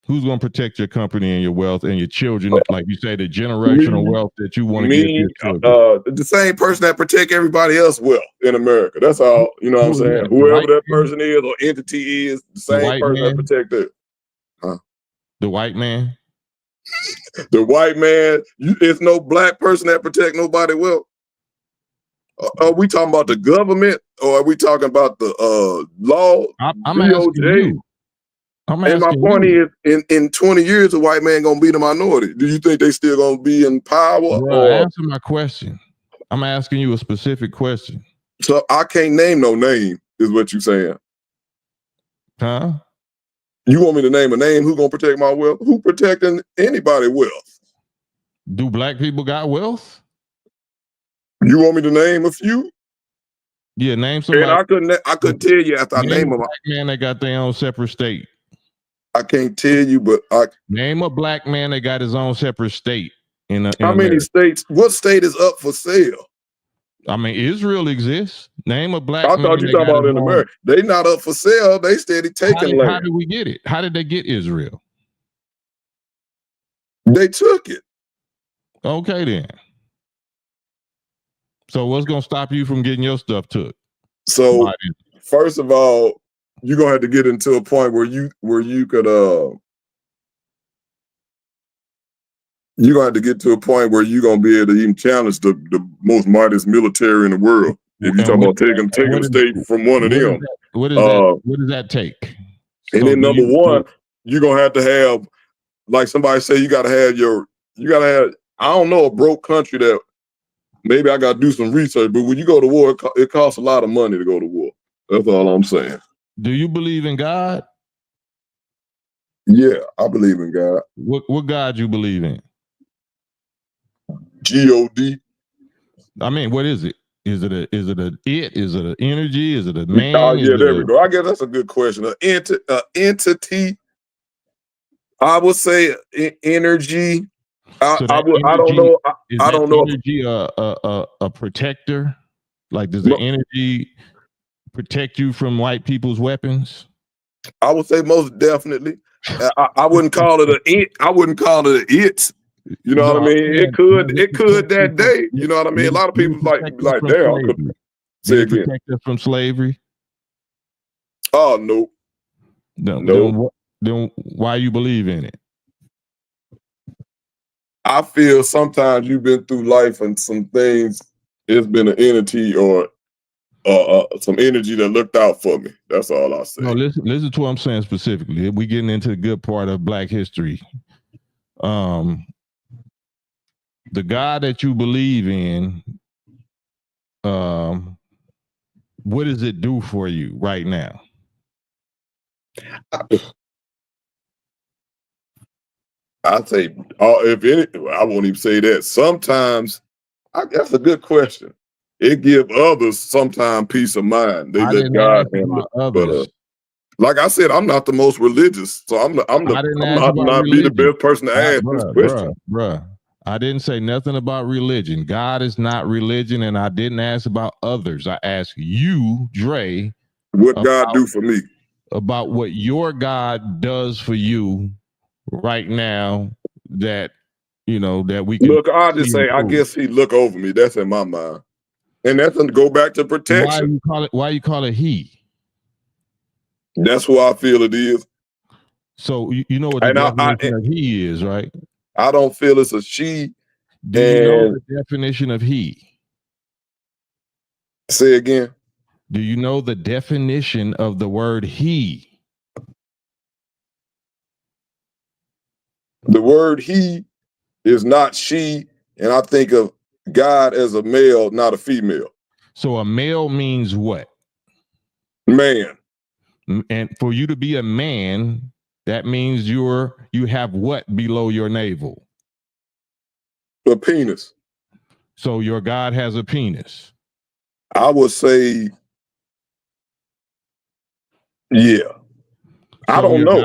Who's going to protect your company and your wealth and your children? Like you say, the generational wealth that you want to give your children. The same person that protect everybody else wealth in America. That's all. You know what I'm saying? Whoever that person is or entity is, the same person that protect it. The white man? The white man. There's no black person that protect nobody wealth. Are we talking about the government, or are we talking about the law? I'm asking you. And my point is, in 20 years, the white man gonna be the minority. Do you think they still gonna be in power? Answer my question. I'm asking you a specific question. So I can't name no name, is what you saying? Huh? You want me to name a name? Who gonna protect my wealth? Who protecting anybody's wealth? Do black people got wealth? You want me to name a few? Yeah, name somebody. And I couldn't tell you after I name them. Black man that got their own separate state. I can't tell you, but name a black man that got his own separate state. How many states? What state is up for sale? I mean, Israel exists. Name a black man. I thought you talking about in America. They not up for sale. They steady taking land. How did we get it? How did they get Israel? They took it. Okay, then. So what's gonna stop you from getting your stuff took? So first of all, you're gonna have to get into a point where you could you're gonna have to get to a point where you're gonna be able to even challenge the most mightiest military in the world. If you're talking about taking a state from one of them. What does that take? And then number one, you're gonna have to have, like somebody say, you gotta have, I don't know, a broke country that maybe I gotta do some research, but when you go to war, it costs a lot of money to go to war. That's all I'm saying. Do you believe in God? Yeah, I believe in God. What God you believe in? God. I mean, what is it? Is it a Is it an energy? Is it a Oh man? yeah, there we go. I guess that's a good question. An entity. I would say energy. So I that would. I don't energy, know. is I that don't know. energy a protector? Like, does the energy protect you from white people's weapons? I would say most definitely. I wouldn't call it I wouldn't call it a it. You know No, what I mean? It could that day. You know what I mean? A lot of people like damn. Say again. Protect us from slavery? Oh no. No. Then why you believe in it? I feel sometimes you've been through life and some things, it's been an entity or some energy that looked out for me. That's all I say. No, listen to what I'm saying specifically. We getting into the good part of Black history. The God that you believe in, what does it do for you right now? I'd say, if any, I won't even say that. Sometimes, that's a good question. It give others sometimes peace of mind. They let God handle it. But like I said, I'm not the most religious, so I'm not be the best person to ask this question. Bruh. I didn't say nothing about religion. God is not religion, and I didn't ask about others. I asked you, Dre, what God do for me, about what your God does for you right now. That that we can look. I'll just say, I guess He look over me. That's in my mind, and that's to go back to protection. Why you call it He? That's who I feel it is. So you know what the definition of He is, right? I don't feel it's a she. Do you know the definition of He? Say again. Do you know the definition of the word He? The word He is not she, and I think of God as a male, not a female. So a male means what? Man. And for you to be a man, that means you have what below your navel? A penis. So your God has a penis. I would say, yeah. I don't know.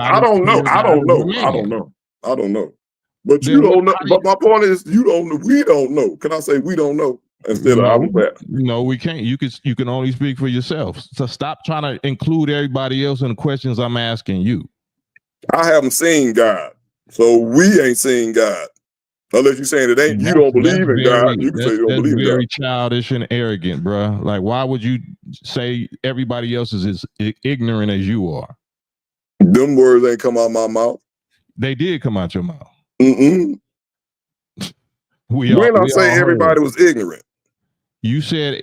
But you don't know. But my point is, you don't know. We don't know. Can I say we don't know instead of I was that? No, we can't. You can only speak for yourself. So stop trying to include everybody else in the questions I'm asking you. I haven't seen God, so we ain't seen God. Unless you're saying it ain't, you don't believe in God. You can say you don't believe in God. That's very childish and arrogant, bro. Like, why would you say everybody else is as ignorant as you are? Them words ain't come out my mouth. They did come out your mouth. When I say everybody was ignorant, you said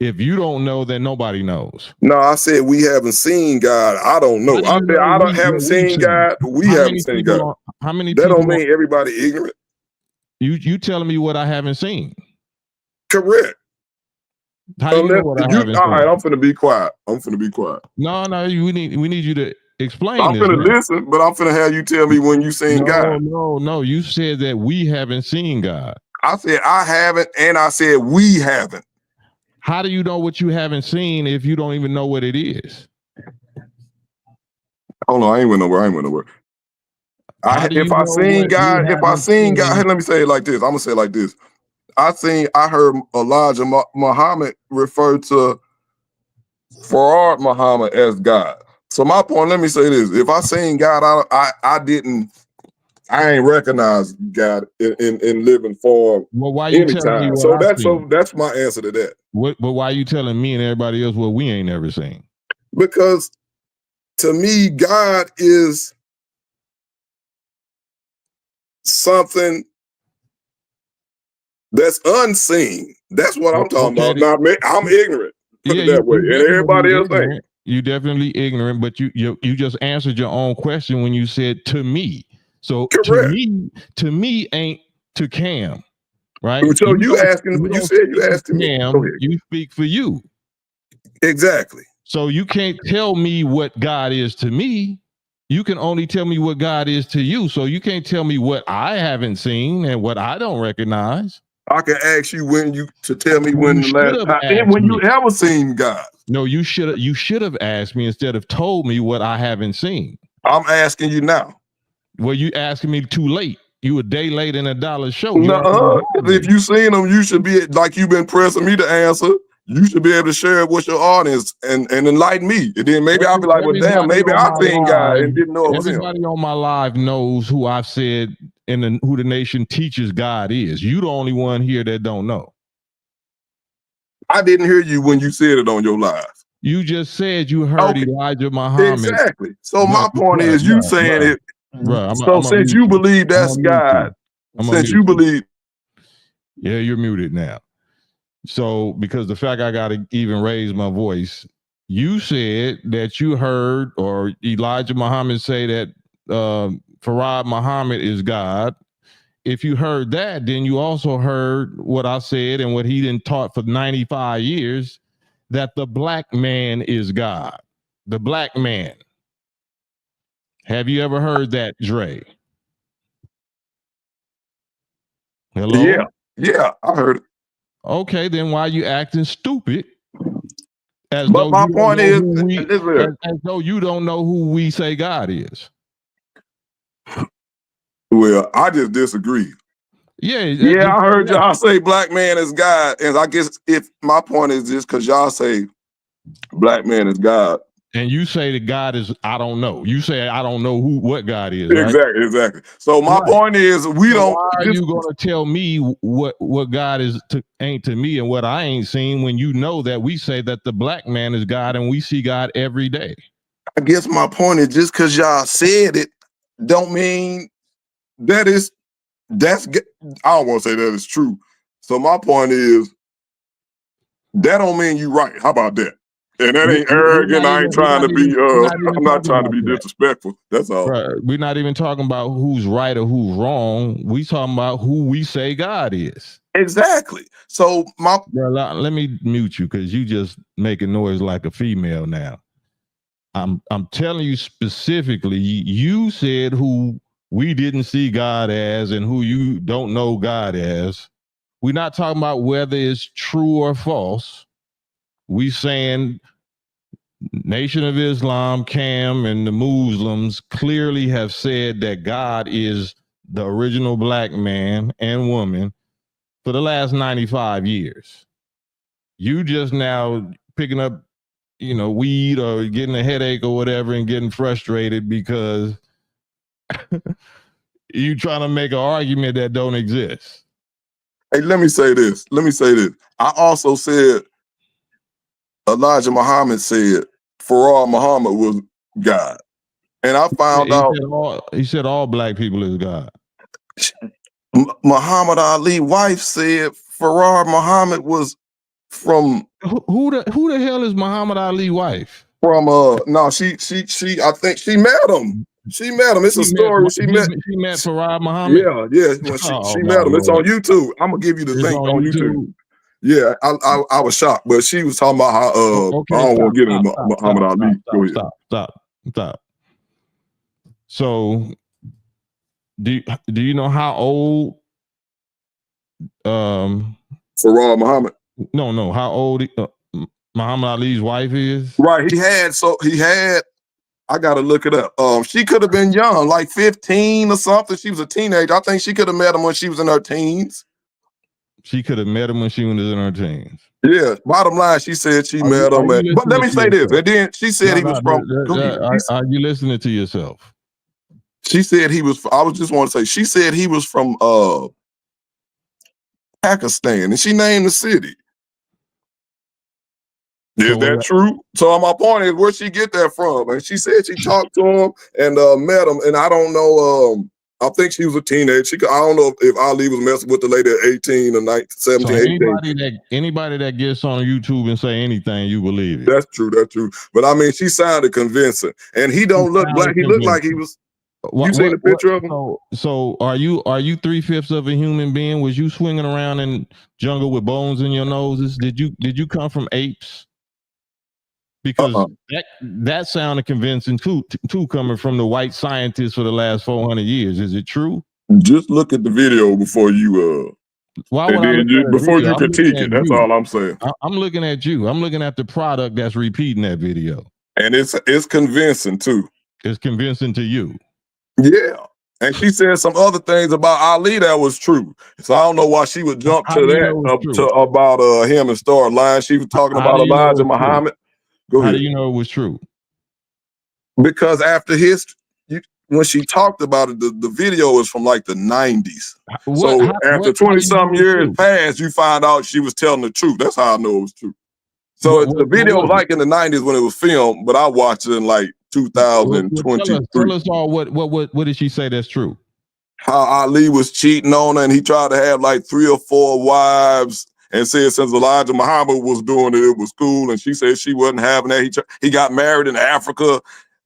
if you don't know, then nobody knows. No, I said we haven't seen God. I don't know. I said I haven't seen God. We haven't seen God. How many? That don't mean everybody ignorant. You telling me what I haven't seen? Correct. How do you know what I haven't seen? All right, I'm finna be quiet. No, we need you to explain. I'm finna listen, but I'm finna have you tell me when you seen God. No. You said that we haven't seen God. I said I haven't, and I said we haven't. How do you know what you haven't seen if you don't even know what it is? Oh no, I ain't went nowhere. If I seen God, let me say it like this. I'm gonna say it like this. I heard Elijah Muhammad refer to Farad Muhammad as God. So my point, let me say this: if I seen God, I ain't recognize God in living form. Well, why you telling me what that's my answer to that. But why are you telling me and everybody else what we ain't never seen? Because to me, God is something that's unseen. That's what I'm talking about. Now, I'm ignorant. Put it that way, and everybody else ain't. You definitely ignorant, but you just answered your own question when you said to me. So correct. To me ain't to Cam, right? So you said you asking me. Cam, you speak for you. Exactly. So you can't tell me what God is to me. You can only tell me what God is to you. So you can't tell me what I haven't seen and what I don't recognize. I can ask you to tell me when the last time, and when you ever seen God. No, you should have asked me instead of told me what I haven't seen. I'm asking you now. Well, you asking me too late. You a day late and $1 short. No, if you seen them, you should be like you've been pressing me to answer. You should be able to share it with your audience and enlighten me. And then maybe I'll be like, well, damn, maybe I seen God and didn't know it was him. Everybody on my live knows who I've said who the nation teaches God is. You the only one here that don't know. I didn't hear you when you said it on your live. You just said you heard Elijah Muhammad. Exactly. So my point is, you saying it. So since you believe that's God, since you believe. Yeah, you're muted now. So because the fact I got to even raise my voice, you said that you heard or Elijah Muhammad say that Farad Muhammad is God. If you heard that, then you also heard what I said and what he done taught for 95 years, that the black man is God. The black man. Have you ever heard that, Dre? Hello? Yeah, I heard it. Okay, then why are you acting stupid? But my point is, as though you don't know who we say God is. Well, I just disagree. Yeah, I heard y'all say black man is God, and I guess if my point is just because y'all say black man is God, and you say that God is, I don't know. You say I don't know what God is. Exactly. So my point is, we don't. Why are you going to tell me what God is ain't to me and what I ain't seen when you know that we say that the black man is God and we see God every day? I guess my point is just because y'all said it, don't mean that's. I don't want to say that is true. So my point is, that don't mean you right. How about that? And that ain't arrogant. I ain't trying to be. I'm not trying to be disrespectful. That's all. Right. We're not even talking about who's right or who's wrong. We talking about who we say God is. Exactly. So let me mute you because you just making noise like a female now. I'm telling you specifically. You said who we didn't see God as and who you don't know God as. We're not talking about whether it's true or false. We saying Nation of Islam, KAM, and the Muslims clearly have said that God is the original black man and woman for the last 95 years. You just now picking up, weed or getting a headache or whatever and getting frustrated because you trying to make an argument that don't exist. Hey, let me say this. I also said Elijah Muhammad said Farad Muhammad was God. And I found out he said all black people is God. Muhammad Ali's wife said Farad Muhammad was from who the hell is Muhammad Ali's wife? From no, she I think she met him. She met him. It's a story. She met Farad Muhammad. Yeah. When she met him. It's on YouTube. I'm gonna give you the link on YouTube. Yeah, I was shocked, but she was talking about how I don't want to get into Muhammad Ali. Go ahead. Stop. So, do you know how old Farad Muhammad? No, how old Muhammad Ali's wife is? Right. He had. I gotta look it up. She could have been young, like 15 or something. She was a teenager. I think she could have met him when she was in her teens. She could have met him when she was in her teens. Yeah. Bottom line, she said she met him. But let me say this, and then she said he was from. Are you listening to yourself? She said he was. I was just want to say. She said he was from Pakistan, and she named the city. Is that true? So my point is, where'd she get that from? And she said she talked to him and met him, and I don't know. I think she was a teenager. I don't know if Ali was messing with the lady at 18 or 19, 17, so 18. Anybody that gets on YouTube and say anything, you believe it. That's true. But I mean, she sounded convincing, and he don't look black. He looked like he was. You seen the picture of him? So are you 3/5 of a human being? Was you swinging around in jungle with bones in your noses? Did you come from apes? Because that sounded convincing too, coming from the white scientists for the last 400 years. Is it true? Just look at the video before you. Why And would I then look at a before video? you I'm looking critique at it, that's you. all I'm saying. I'm looking at you. I'm looking at the product that's repeating that video. And it's convincing too. It's convincing to you. Yeah. And she said some other things about Ali that was true. So I don't know why she would jump How to do you that know it's true? about him and start lying. She was talking How about do you know Elijah it's true? Muhammad. Go How ahead. do you know it was true? Because after when she talked about it, the video is from like the 90s. So after 20-something years passed, you find out she was telling the truth. That's how I know it was true. So the video was like in the 90s when it was filmed, but I watched it in like 2023. Tell us all what did she say that's true? How Ali was cheating on her and he tried to have like 3 or 4 wives and said since Elijah Muhammad was doing it, it was cool. And she said she wasn't having that. He got married in Africa,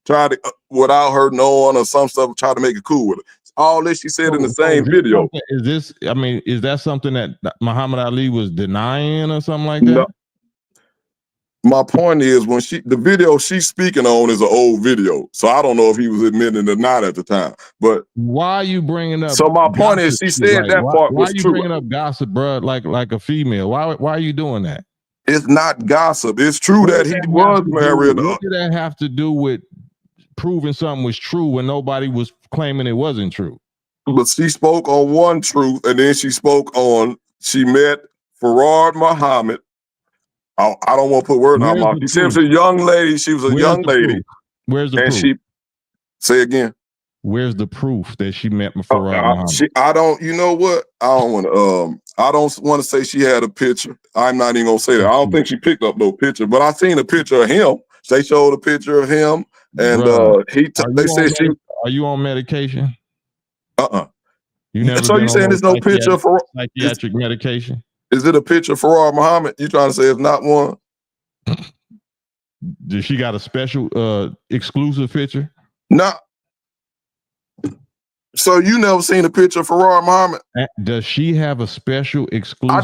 tried to, without her knowing or some stuff, tried to make it cool with her. All this she said in the same video. Is that something that Muhammad Ali was denying or something like that? No. My point is the video she's speaking on is an old video. So I don't know if he was admitting it or not at the time. But why are you bringing up? So my point is she said that part was true. Why are you bringing up gossip, bro? Like a female. Why are you doing that? It's not gossip. It's true that he was married. What did that have to do with proving something was true when nobody was claiming it wasn't true? But she spoke on one truth, and then she met Farad Muhammad. I don't want to put words in her mouth. She said she was a young lady. She was a young lady. Where's the proof? Say again. Where's the proof that she met Farad Muhammad? I don't. You know what? I don't want to. I don't want to say she had a picture. I'm not even gonna say that. I don't think she picked up no picture. But I seen a picture of him. They showed a picture of him, and they said she. Are you on medication? You never. So you saying there's no picture for psychiatric medication? Is it a picture for Farad Muhammad? You trying to say it's not one? Does she got a special exclusive picture? No. So you never seen a picture of Farad Muhammad? Does she have a special exclusive?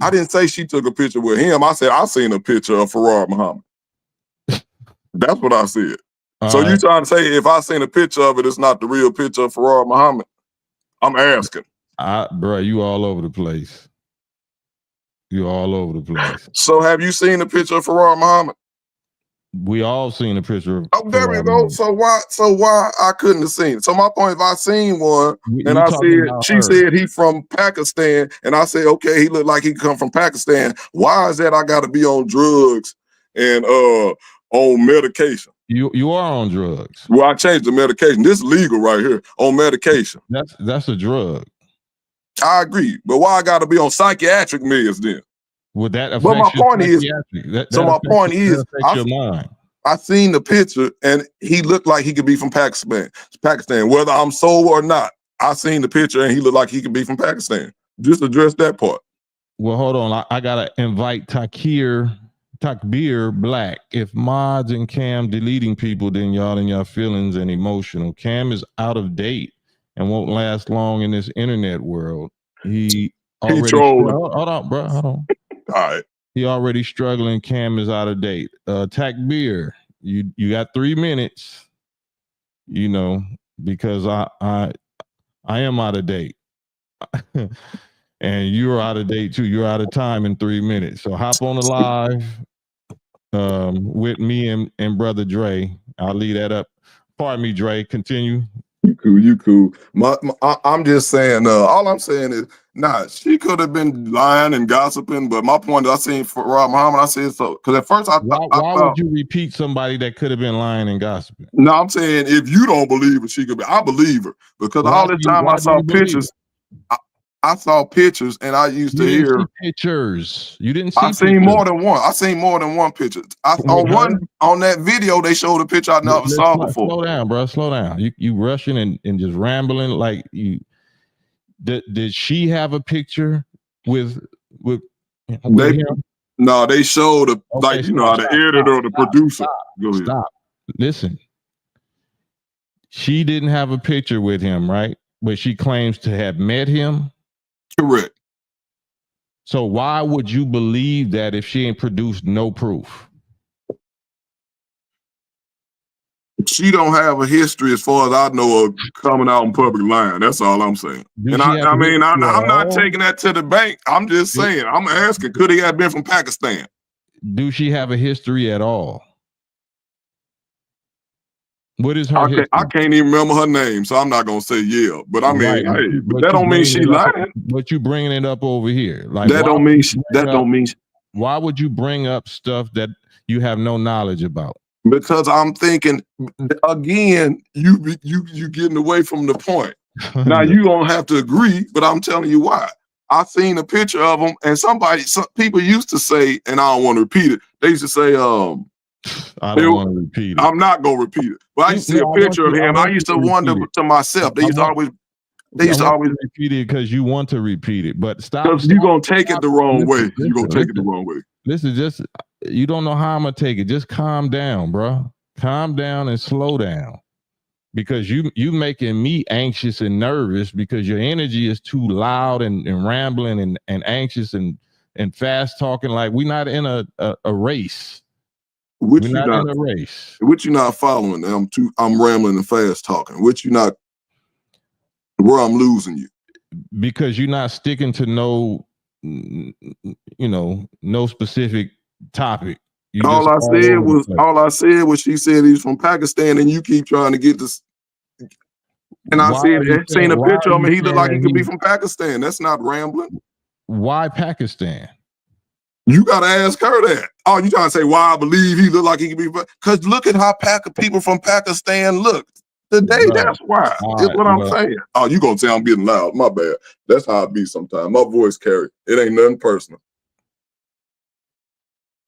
I didn't say she took a picture with him. I said I seen a picture of Farad Muhammad. That's what I said. So you trying to say if I seen a picture of it, it's not the real picture of Farad Muhammad? I'm asking. Bro, you all over the place. You're all over the place. So have you seen a picture of Farad Muhammad? We all seen a picture of there we go. So why I couldn't have seen it? So my point, if I seen one and I said she said he from Pakistan, and I said, okay, he looked like he come from Pakistan. Why is that I gotta be on drugs and on medication? You are on drugs. Well, I changed the medication. This is legal right here on medication. That's a drug. I agree, but why I got to be on psychiatric meds then? Would that affect? But my point is, my point is, your mind. I seen the picture and he looked like he could be from Pakistan. Whether I'm sober or not, I seen the picture and he looked like he could be from Pakistan. Just address that part. Well, hold on. I gotta invite Takbir Black. If mods and Cam deleting people, then y'all in your feelings and emotional. Cam is out of date and won't last long in this internet world. He hold on, bro. Hold on. All right. He already struggling. Cam is out of date. Takbir, you got 3 minutes. You know, because I am out of date. And you're out of date too. You're out of time in 3 minutes. So hop on the live with me and brother Dre. I'll leave that up. Pardon me, Dre. Continue. You cool. I'm just saying, all I'm saying is, she could have been lying and gossiping, but my point is I seen Farad Muhammad, I said so. Because at first why would you repeat somebody that could have been lying and gossiping? No, I'm saying if you don't believe her, she could be. I believe her. Because all the time I saw pictures, I saw pictures and I used to hear pictures. You didn't see I seen more than one. I seen more than one picture. On that video, they showed a picture I never saw before. Slow down, bro. Slow down. You rushing and just rambling like you. Did she have a picture with him? No, they showed the editor or the producer. Stop. Listen. She didn't have a picture with him, right? But she claims to have met him. Correct. So why would you believe that if she ain't produced no proof? She don't have a history, as far as I know, of coming out in public lying. That's all I'm saying. And I mean, I'm not taking that to the bank. I'm just saying. I'm asking, could he have been from Pakistan? Do she have a history at all? What is her history? I can't even remember her name, so I'm not gonna say yeah. But I mean, Right. hey, but that don't mean she lying. But you bringing it up over here, like that don't mean she, that don't mean. Why would you bring up stuff that you have no knowledge about? Because I'm thinking again, you getting away from the point. Now you don't have to agree, but I'm telling you why. I seen a picture of him, and some people used to say, and I don't want to repeat it. They used to say, I don't want to repeat it. I'm not gonna repeat it. But I used to see a picture of him. I used to wonder to myself. They used to always repeat it because you want to repeat it, but stop. Because you're gonna take it the wrong way. You're gonna take it the wrong way. Listen, just you don't know how I'm gonna take it. Just calm down, bro. Calm down and slow down. Because you making me anxious and nervous because your energy is too loud and rambling and anxious and fast talking. Like we're not in a race. Which we're not in a race. Which you're not following. I'm rambling and fast talking. Which you're not. Where I'm losing you. Because you're not sticking to no specific topic. All I said was she said he's from Pakistan, and you keep trying to get this. And I seen a picture of him. He looked like he could be from Pakistan. That's not rambling. Why Pakistan? You got to ask her that. Oh, you trying to say why I believe he looked like he could be? Because look at how people from Pakistan look today. Right. That's why. That's what I'm saying. Oh, you gonna say I'm getting loud? My bad. That's how I be sometimes. My voice carry. It ain't nothing personal.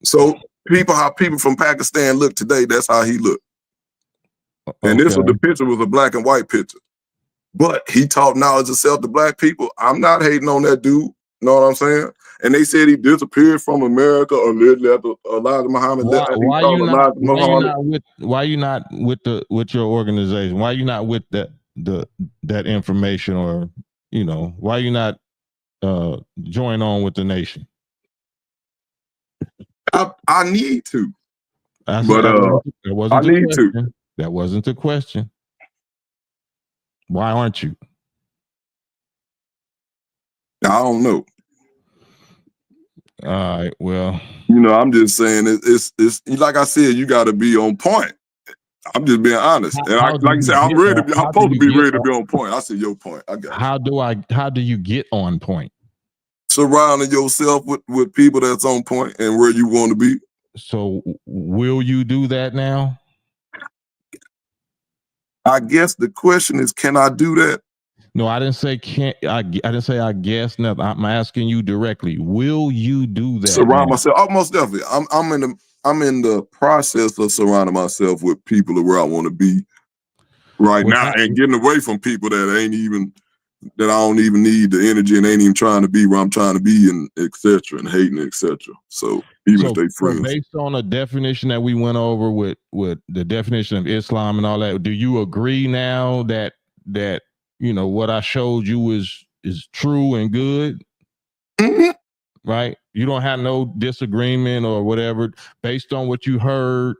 So. How people from Pakistan look today, that's how he looked. And the picture was a black and white picture. But he taught knowledge of self to black people. I'm not hating on that dude. You know what I'm saying? And they said he disappeared from America allegedly after Elijah Muhammad. Why you not with your organization? Why you not with that information, or why you not join on with the nation? I need to, but I need to. That wasn't the question. Why aren't you? I don't know. All right. Well, I'm just saying it's like I said, you got to be on point. I'm just being honest, and like you said, I'm ready. I'm supposed to be ready to be on point. I see your point. I got you. How do you get on point? Surrounding yourself with people that's on point and where you want to be. So will you do that now? I guess the question is, can I do that? No, I didn't say can't. I didn't say I guess nothing. I'm asking you directly. Will you do that? Surround myself. Oh, most definitely. I'm in the process of surrounding myself with people where I want to be now, and getting away from people that I don't even need the energy and ain't even trying to be where I'm trying to be, and etc. and hating, etc. So even if they friends. Based on a definition that we went over with the definition of Islam and all that, do you agree now that what I showed you is true and good? Mm-hmm. Right? You don't have no disagreement or whatever based on what you heard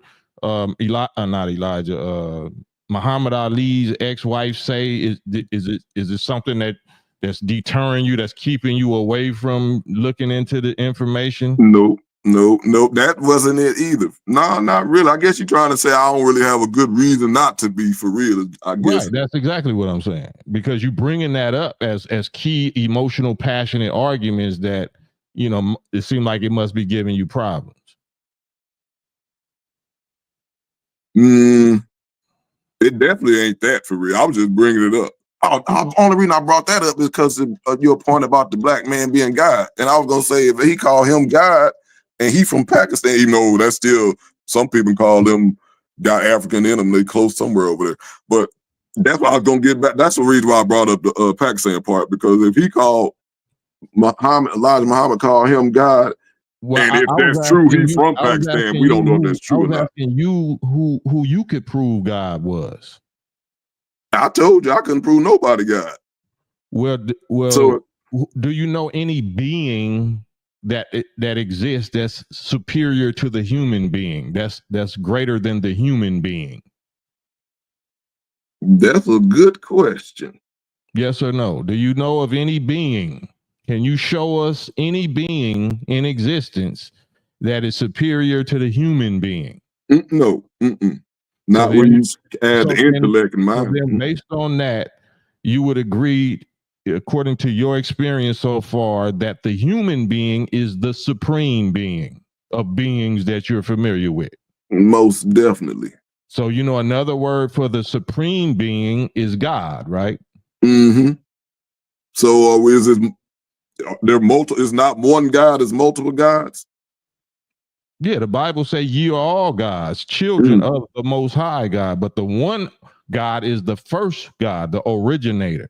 Muhammad Ali's ex-wife say. Is it something that's deterring you, that's keeping you away from looking into the information? No, that wasn't it either. No, not really. I guess you're trying to say I don't really have a good reason not to be, for real. I guess. Right, that's exactly what I'm saying, because you bringing that up as key emotional, passionate arguments that it seemed like it must be giving you problems. It definitely ain't that, for real. I was just bringing it up. The only reason I brought that up is because of your point about the black man being God. And I was going to say, if he called him God and he from Pakistan, even though that's still, some people call them, got African in them, they close somewhere over there. But that's why I was going to get back. That's the reason why I brought up the Pakistan part, because if he called Elijah Muhammad called him God, and if that's true, he's from Pakistan. We don't know if that's true or not. Asking you who you could prove God was. I told you I couldn't prove nobody God. Well. So, do you know any being that exists that's superior to the human being? That's greater than the human being. That's a good question. Yes or no? Do you know of any being? Can you show us any being in existence that is superior to the human being? No. So Not when then, you add the intellect and so mind. then based on that, you would agree, according to your experience so far, that the human being is the supreme being of beings that you're familiar with. Most definitely. So, you know, another word for the supreme being is God, right? Mm-hmm. So is it there multiple? Is not one God? Is multiple gods? Yeah, the Bible say ye are all gods, children of the Most High God, but the one God is the first God, the originator,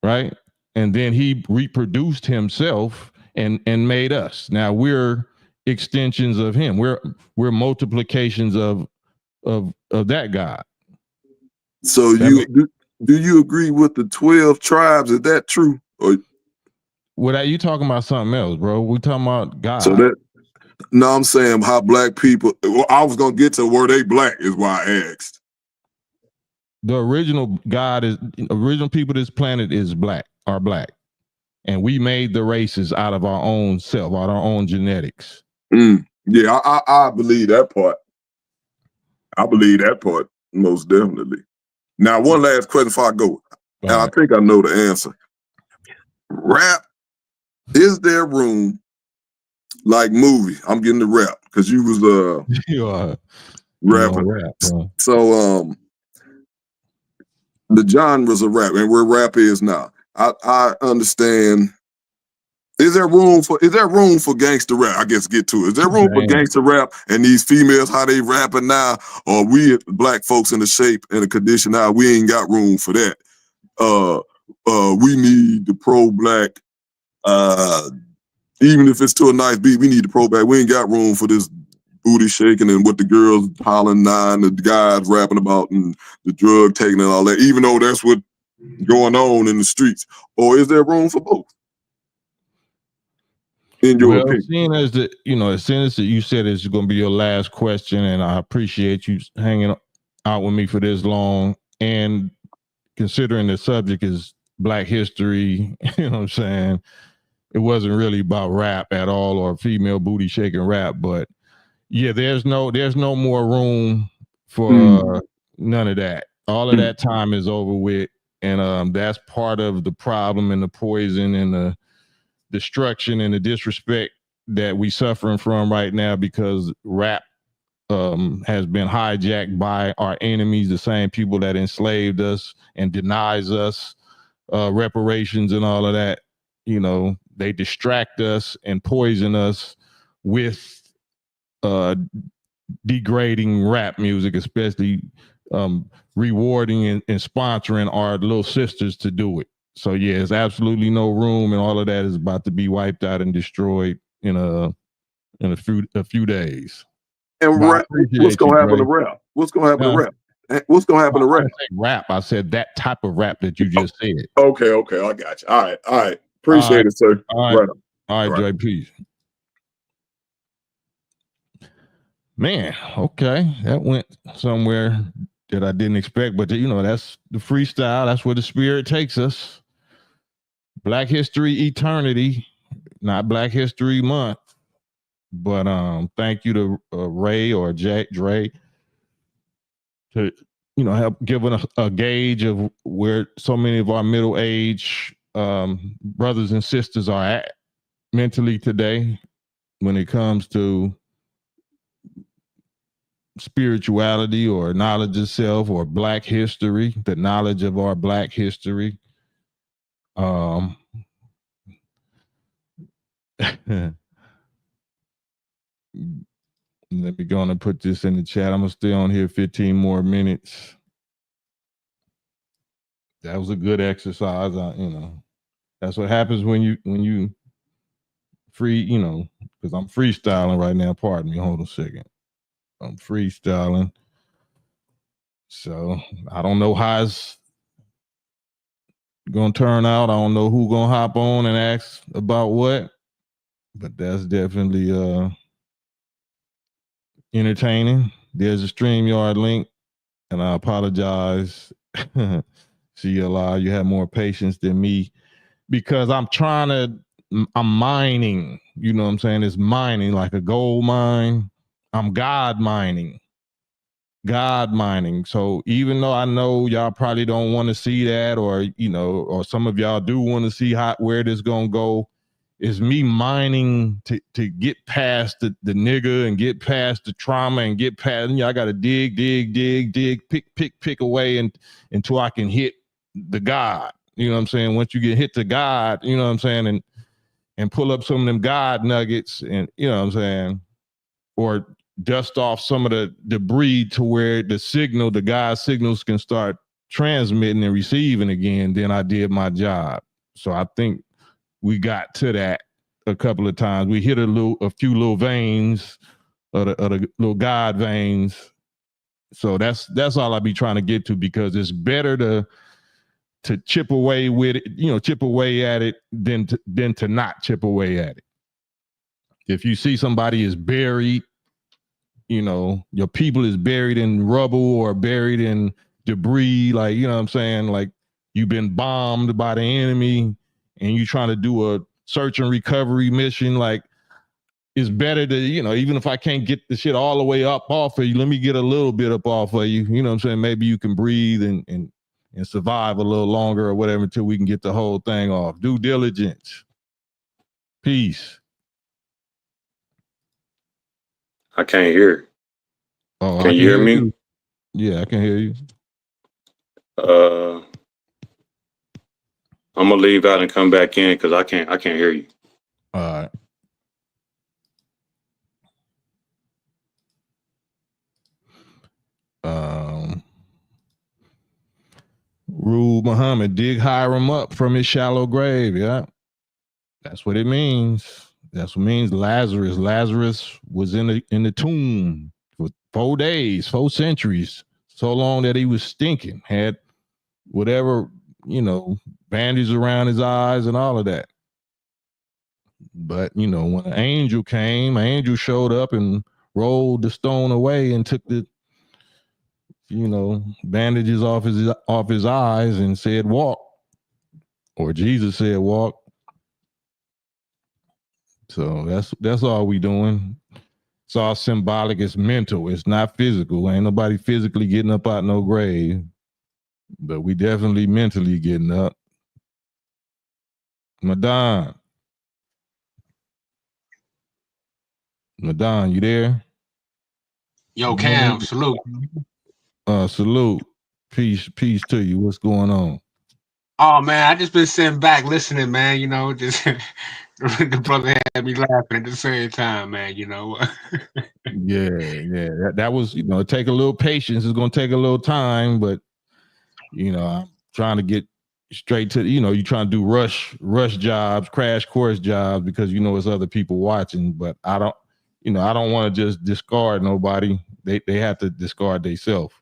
right? And then he reproduced himself and made us. Now we're extensions of him. We're multiplications of that God. So do you agree with the 12 tribes? Is that true? Or What you talking about something else, bro? We talking about God. so that no, I'm saying how black people. Well, I was gonna get to where they black is why I asked. The original God is original people of this planet are black. And we made the races out of our own self, out of our own genetics. Yeah, I believe that part. I believe that part most definitely. Now, one last question before I go, and I think I know the answer. Rap, is there room like movie? I'm getting the rap because you was you are rapping. Rap, so the genres of rap and where rap is now. I understand. Is there room for gangster rap? I guess get to it. Is there room for gangster rap and these females how they rapping now? Or we black folks in the shape and the condition now, we ain't got room for that. We need the pro-black, even if it's to a nice beat, we need the pro-black. We ain't got room for this booty shaking and what the girls hollering nine, the guys rapping about and the drug taking and all that, even though that's what going on in the streets. Or is there room for both? In your opinion? Seeing as that, as soon as you said it's going to be your last question, and I appreciate you hanging out with me for this long, and considering the subject is Black history, you know what I'm saying? It wasn't really about rap at all or female booty shaking rap, but yeah, there's no more room for none of that. All of that time is over with, and that's part of the problem and the poison and the destruction and the disrespect that we suffering from right now, because rap has been hijacked by our enemies, the same people that enslaved us and denies us reparations and all of that. They distract us and poison us with degrading rap music, especially rewarding and sponsoring our little sisters to do it. So yeah, there's absolutely no room, and all of that is about to be wiped out and destroyed in a few days. And rap, what's gonna happen to rap? What's gonna happen to rap? What's gonna happen to rap? I didn't say rap. I said that type of rap that you just said. Okay, I got you. All right. Appreciate it, sir. All right, Joy, peace. Man, okay, that went somewhere that I didn't expect, but that's the freestyle. That's where the spirit takes us. Black History Eternity, not Black History Month. But thank you to Ray or Dre to help giving a gauge of where so many of our middle age brothers and sisters are at mentally today when it comes to spirituality or knowledge of self or Black history, the knowledge of our Black history. Let me go on and put this in the chat. I'm gonna stay on here 15 more minutes. That was a good exercise. That's what happens when you free, because I'm freestyling right now. Pardon me. Hold on a second. I'm freestyling. So I don't know how it's gonna turn out. I don't know who gonna hop on and ask about what, but that's definitely entertaining. There's a StreamYard link and I apologize. See, Allah, you have more patience than me because I'm mining. You know what I'm saying? It's mining like a gold mine. I'm God mining. So even though I know y'all probably don't want to see that, or or some of y'all do want to see where this gonna go, is me mining to get past the nigga and get past the trauma and get past. I got to dig, pick away until I can hit the God. You know what I'm saying? Once you get hit to God, you know what I'm saying, and pull up some of them God nuggets, and you know what I'm saying, or dust off some of the debris to where the God signals can start transmitting and receiving again, then I did my job. So I think we got to that a couple of times. We hit a few little veins of the little God veins. So that's all I be trying to get to, because it's better to chip away with it, chip away at it than to not chip away at it. If you see somebody is buried, your people is buried in rubble or buried in debris, like, you know what I'm saying? Like, you've been bombed by the enemy and you trying to do a search and recovery mission. Like, it's better to, even if I can't get the shit all the way up off of you, let me get a little bit up off of you. You know what I'm saying? Maybe you can breathe and survive a little longer or whatever until we can get the whole thing off. Due diligence. Peace. I can't hear. Oh, can you hear me? You. Yeah, I can hear you. I'm gonna leave out and come back in because I can't hear you. All right. Rule Muhammad, dig Hiram up from his shallow grave. Yeah, that's what it means. That's what it means. Lazarus was in the tomb for 4 days, 4 centuries, so long that he was stinking. Had whatever, bandages around his eyes and all of that. But when an angel showed up and rolled the stone away and took the bandages off his eyes and said walk, or Jesus said walk. So that's all we doing. It's all symbolic. It's mental. It's not physical. Ain't nobody physically getting up out no grave, but we definitely mentally getting up. Madan, you there? Yo, Cam, salute. Salute. Peace to you. What's going on? Oh man, I just been sitting back listening, man. Just the brother had me laughing at the same time, man. Yeah. That was, it take a little patience. It's gonna take a little time, but I'm trying to get straight to, you trying to do rush jobs, crash course jobs, because it's other people watching. But I don't want to just discard nobody. They have to discard themselves.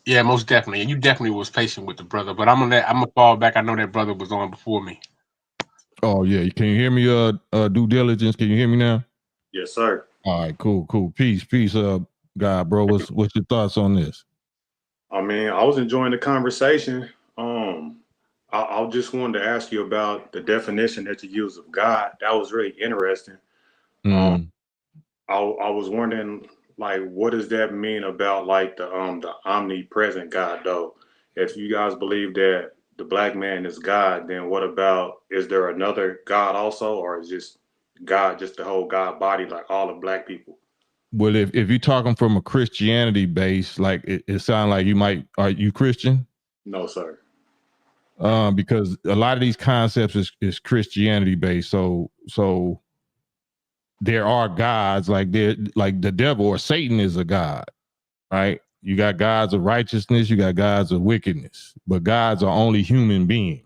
Yeah, most definitely. And you definitely was patient with the brother. But I'm gonna fall back. I know that brother was on before me. Oh yeah. Can you hear me? Due diligence. Can you hear me now? Yes, sir. All right, cool. Peace. God, bro. What's your thoughts on this? I mean, I was enjoying the conversation. I just wanted to ask you about the definition that you use of God. That was really interesting. I was wondering, like, what does that mean about like the omnipresent God though? If you guys believe that the black man is God, then what about, is there another God also, or is just God just the whole God body, like all of black people? Well, if you're talking from a Christianity base, like it sounds like are you Christian? No, sir. Because a lot of these concepts is Christianity based. So there are gods, like the devil or Satan is a god, right? You got gods of righteousness, you got gods of wickedness, but gods are only human beings.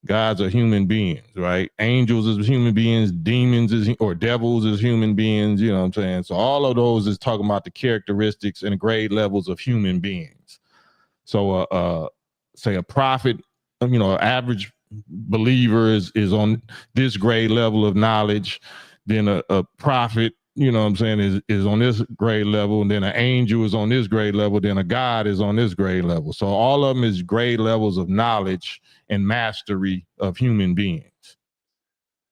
Gods are human beings, right? Angels is human beings, demons or devils is human beings, you know what I'm saying? So all of those is talking about the characteristics and grade levels of human beings. So say a prophet, average believer is on this grade level of knowledge. Then a prophet, you know what I'm saying, is on this grade level, and then an angel is on this grade level, then a God is on this grade level. So all of them is grade levels of knowledge and mastery of human beings.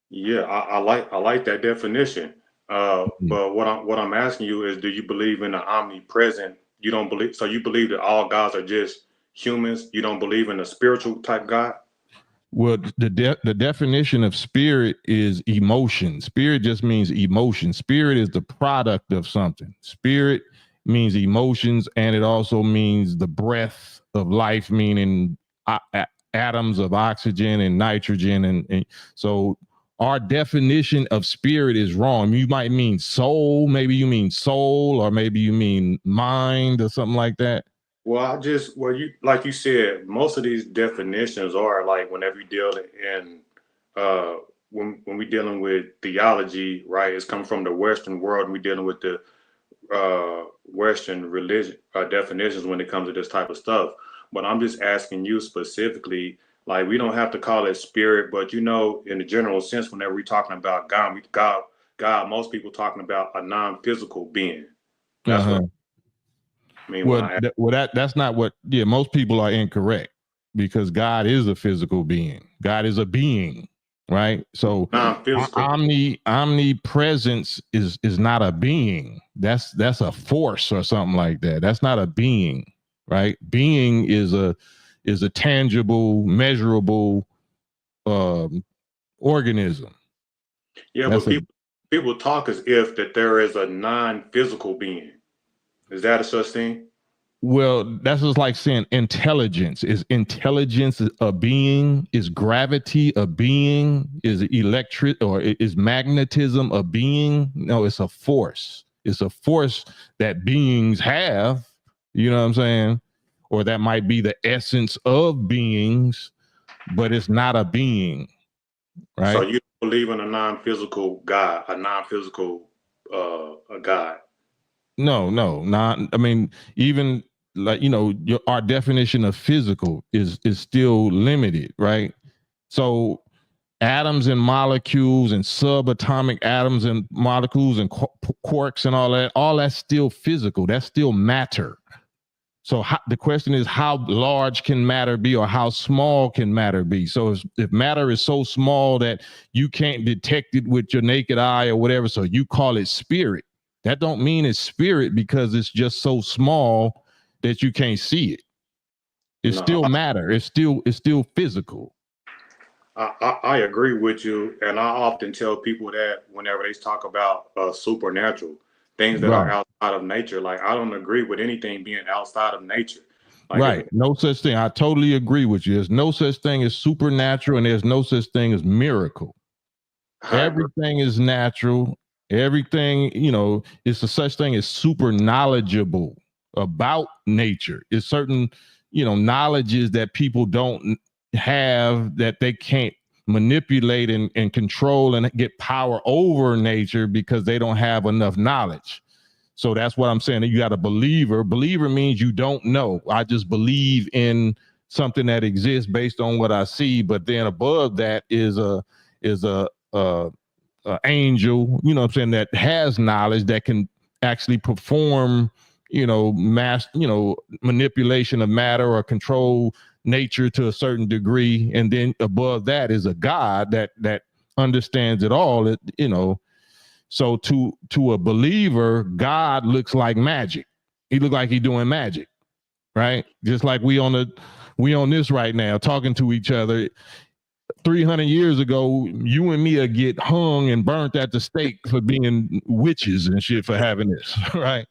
Yeah, I like that definition. But what I'm asking you is, do you believe in the omnipresent? You don't believe, so you believe that all gods are just humans? You don't believe in a spiritual type God? Well, the definition of spirit is emotion. Spirit just means emotion. Spirit is the product of something. Spirit means emotions, and it also means the breath of life, meaning atoms of oxygen and nitrogen. And so our definition of spirit is wrong. You might mean soul, maybe you mean soul, or maybe you mean mind or something like that. Well, you like you said, most of these definitions are like whenever you deal in when we're dealing with theology, right? It's coming from the Western world, and we're dealing with the Western religion definitions when it comes to this type of stuff. But I'm just asking you specifically, like, we don't have to call it spirit, but in the general sense, whenever we're talking about God, most people talking about a non-physical being. That's what I mean. That's not what. Yeah, most people are incorrect, because God is a physical being. God is a being, right? So omnipresence is not a being. That's a force or something like that. That's not a being, right? Being is a tangible, measurable organism. Yeah, but people talk as if that there is a non-physical being. Is that a such thing? Well, that's just like saying intelligence. Is intelligence a being? Is gravity a being? Is electric or is magnetism a being? No, it's a force. It's a force that beings have, you know what I'm saying? Or that might be the essence of beings, but it's not a being, right? So you believe in a non-physical God, a non-physical a God? No, not. I mean, even like our definition of physical is still limited, right? So atoms and molecules and subatomic atoms and molecules and quarks and all that's still physical. That's still matter. So the question is, how large can matter be, or how small can matter be? So if matter is so small that you can't detect it with your naked eye or whatever, so you call it spirit, that don't mean it's spirit, because it's just so small that you can't see it. It's still matter. It's still physical. I agree with you, and I often tell people that whenever they talk about supernatural things that are outside of nature, like, I don't agree with anything being outside of nature. Like, right. No such thing. I totally agree with you. There's no such thing as supernatural, and there's no such thing as miracle. Everything is natural. Everything, it's a such thing as super knowledgeable about nature. It's certain, knowledges that people don't have, that they can't manipulate and control and get power over nature, because they don't have enough knowledge. So that's what I'm saying. You got a believer. Believer means you don't know. I just believe in something that exists based on what I see. But then above that is a angel, you know what I'm saying, that has knowledge, that can actually perform, manipulation of matter or control nature to a certain degree. And then above that is a God that understands it all. So to a believer, God looks like magic. He looks like he's doing magic, right? Just like we on this right now talking to each other. 300 years ago, you and me get hung and burnt at the stake for being witches and shit for having this, right?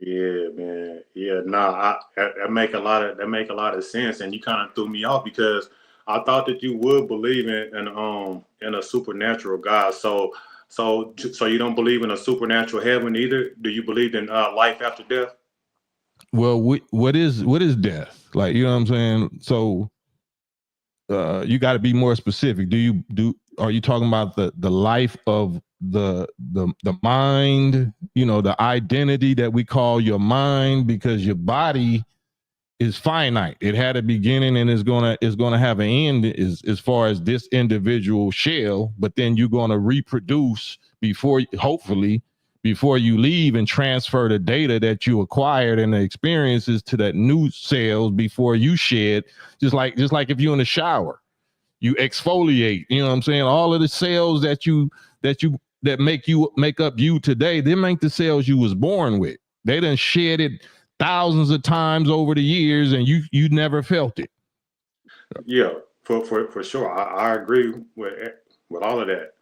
Yeah, man. Yeah, that make a lot of sense, and you kind of threw me off, because I thought that you would believe in a supernatural God. So you don't believe in a supernatural heaven either? Do you believe in life after death? Well, what is death? Like, you know what I'm saying? So you got to be more specific. Are you talking about the life of the mind, the identity that we call your mind? Because your body is finite. It had a beginning and is gonna have an end, as far as this individual shell, but then you're gonna reproduce before you leave and transfer the data that you acquired and the experiences to that new cells before you shed. Just like if you're in the shower, you exfoliate, you know what I'm saying? All of the cells that make up you today, they make the cells you was born with. They done shed it thousands of times over the years, and you never felt it. Yeah, for sure. I agree with all of that.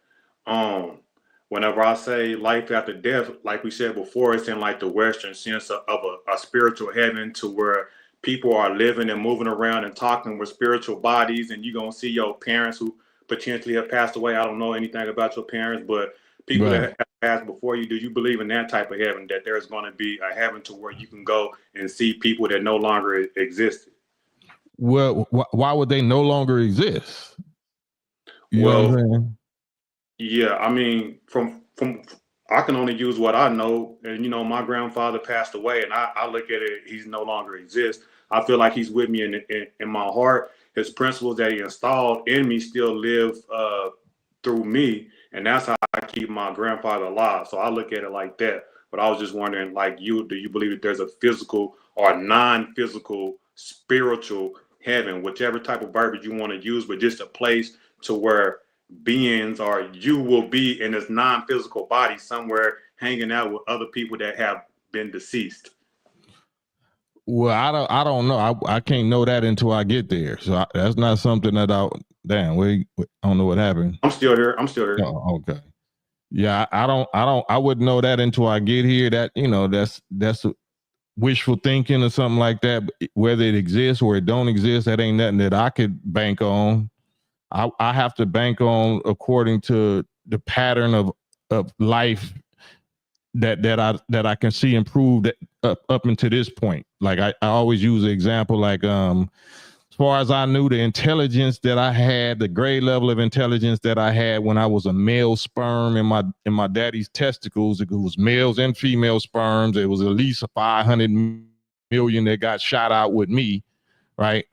Whenever I say life after death, like we said before, it's in like the Western sense of a spiritual heaven, to where people are living and moving around and talking with spiritual bodies, and you're gonna see your parents who potentially have passed away. I don't know anything about your parents, but people that have passed before you, do you believe in that type of heaven, that there's going to be a heaven to where you can go and see people that no longer exist? Well, why would they no longer exist? You know what I'm saying? Yeah, I mean, from I can only use what I know, and my grandfather passed away, and I look at it, he's no longer exists. I feel like he's with me in my heart. His principles that he installed in me still live through me, and that's how I keep my grandfather alive. So I look at it like that. But I was just wondering, like, do you believe that there's a physical or non-physical spiritual heaven, whichever type of verbiage you want to use, but just a place to where beings, or you will be in this non-physical body somewhere, hanging out with other people that have been deceased? Well, I don't know. I can't know that until I get there. So that's not something that I don't know what happened. I'm still here. Oh, okay. Yeah, I wouldn't know that until I get here. That that's wishful thinking or something like that. Whether it exists or it don't exist, that ain't nothing that I could bank on. I have to bank on according to the pattern of life that I can see improved up until this point. Like I always use the example, like as far as I knew, the intelligence that I had, the grade level of intelligence that I had when I was a male sperm in my daddy's testicles, it was males and female sperms. It was at least 500 million that got shot out with me, right?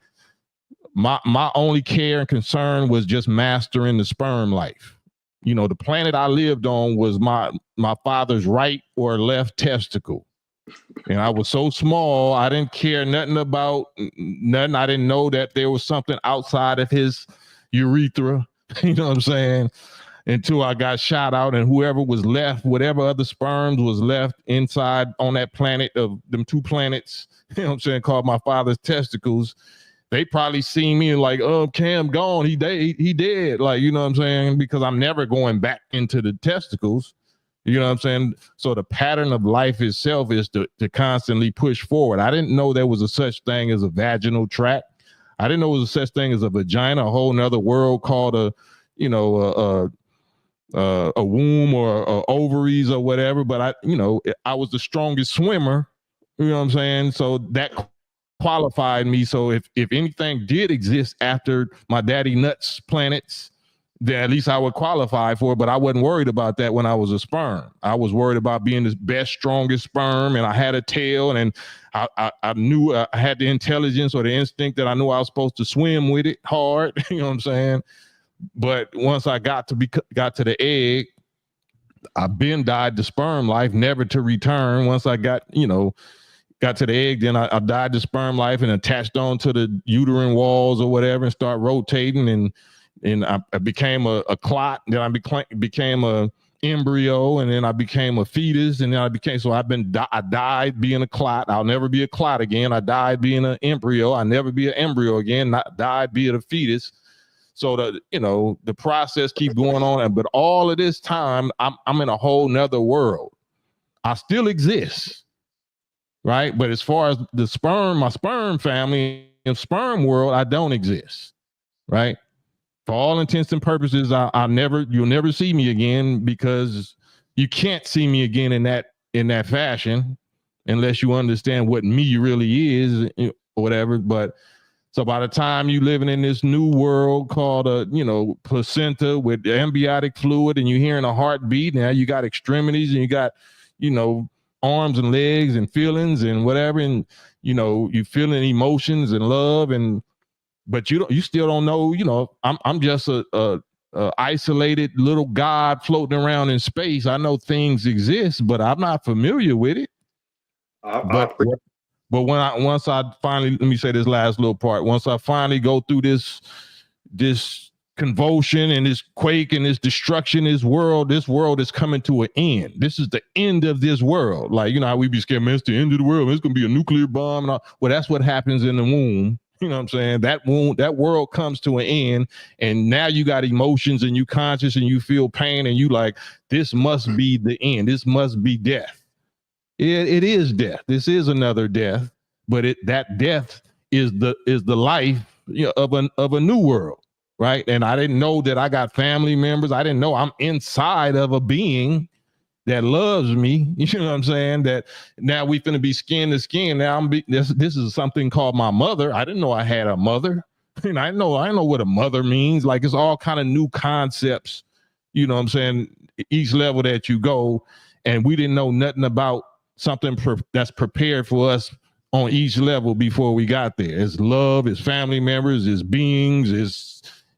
My only care and concern was just mastering the sperm life. The planet I lived on was my father's right or left testicle. And I was so small, I didn't care nothing about nothing. I didn't know that there was something outside of his urethra, you know what I'm saying? Until I got shot out, and whoever was left, whatever other sperms was left inside on that planet of them two planets, you know what I'm saying, called my father's testicles, they probably seen me like, oh, Cam gone, he dead, like, you know what I'm saying? Because I'm never going back into the testicles. You know what I'm saying? So the pattern of life itself is to constantly push forward. I didn't know there was a such thing as a vaginal tract. I didn't know there was a such thing as a vagina, a whole nother world called a womb or ovaries or whatever. But I was the strongest swimmer. You know what I'm saying? So that qualified me. So if anything did exist after my daddy nuts planets, then at least I would qualify for it. But I wasn't worried about that when I was a sperm. I was worried about being the best, strongest sperm, and I had a tail, and I knew I had the intelligence or the instinct that I knew I was supposed to swim with it hard. You know what I'm saying? But once I got to the egg, I been died the sperm life, never to return. Once I got to the egg, then I died the sperm life and attached on to the uterine walls or whatever and start rotating, and I became a clot. Then I became a embryo, and then I became a fetus, and then I died being a clot. I'll never be a clot again. I died being an embryo. I'll never be an embryo again. Died being a fetus. So the process keep going on, but all of this time I'm in a whole nother world. I still exist, right? But as far as my sperm family and sperm world, I don't exist, right? For all intents and purposes, you'll never see me again, because you can't see me again in that fashion unless you understand what me really is or whatever. But so by the time you living in this new world called a placenta with amniotic fluid, and you're hearing a heartbeat, now you got extremities and you got arms and legs and feelings and whatever, and you feeling emotions and love, but you still don't know. I'm just a isolated little god floating around in space. I know things exist, but I'm not familiar with it. But once I finally, let me say this last little part. Once I finally go through this convulsion and this quake and this destruction, this world is coming to an end. This is the end of this world. Like, you know how we be scared, man, it's the end of the world. It's gonna be a nuclear bomb and all. Well, that's what happens in the womb. You know what I'm saying? That world comes to an end, and now you got emotions and you conscious and you feel pain and you like, this must be the end. This must be death. It is death. This is another death, but that death is the life, you know, of a new world, right? And I didn't know that I got family members. I didn't know I'm inside of a being that loves me. You know what I'm saying? That now we finna be skin to skin. Now this is something called my mother. I didn't know I had a mother. And I know what a mother means. Like, it's all kind of new concepts. You know what I'm saying? Each level that you go, and we didn't know nothing about something that's prepared for us on each level before we got there. It's love, it's family members, it's beings,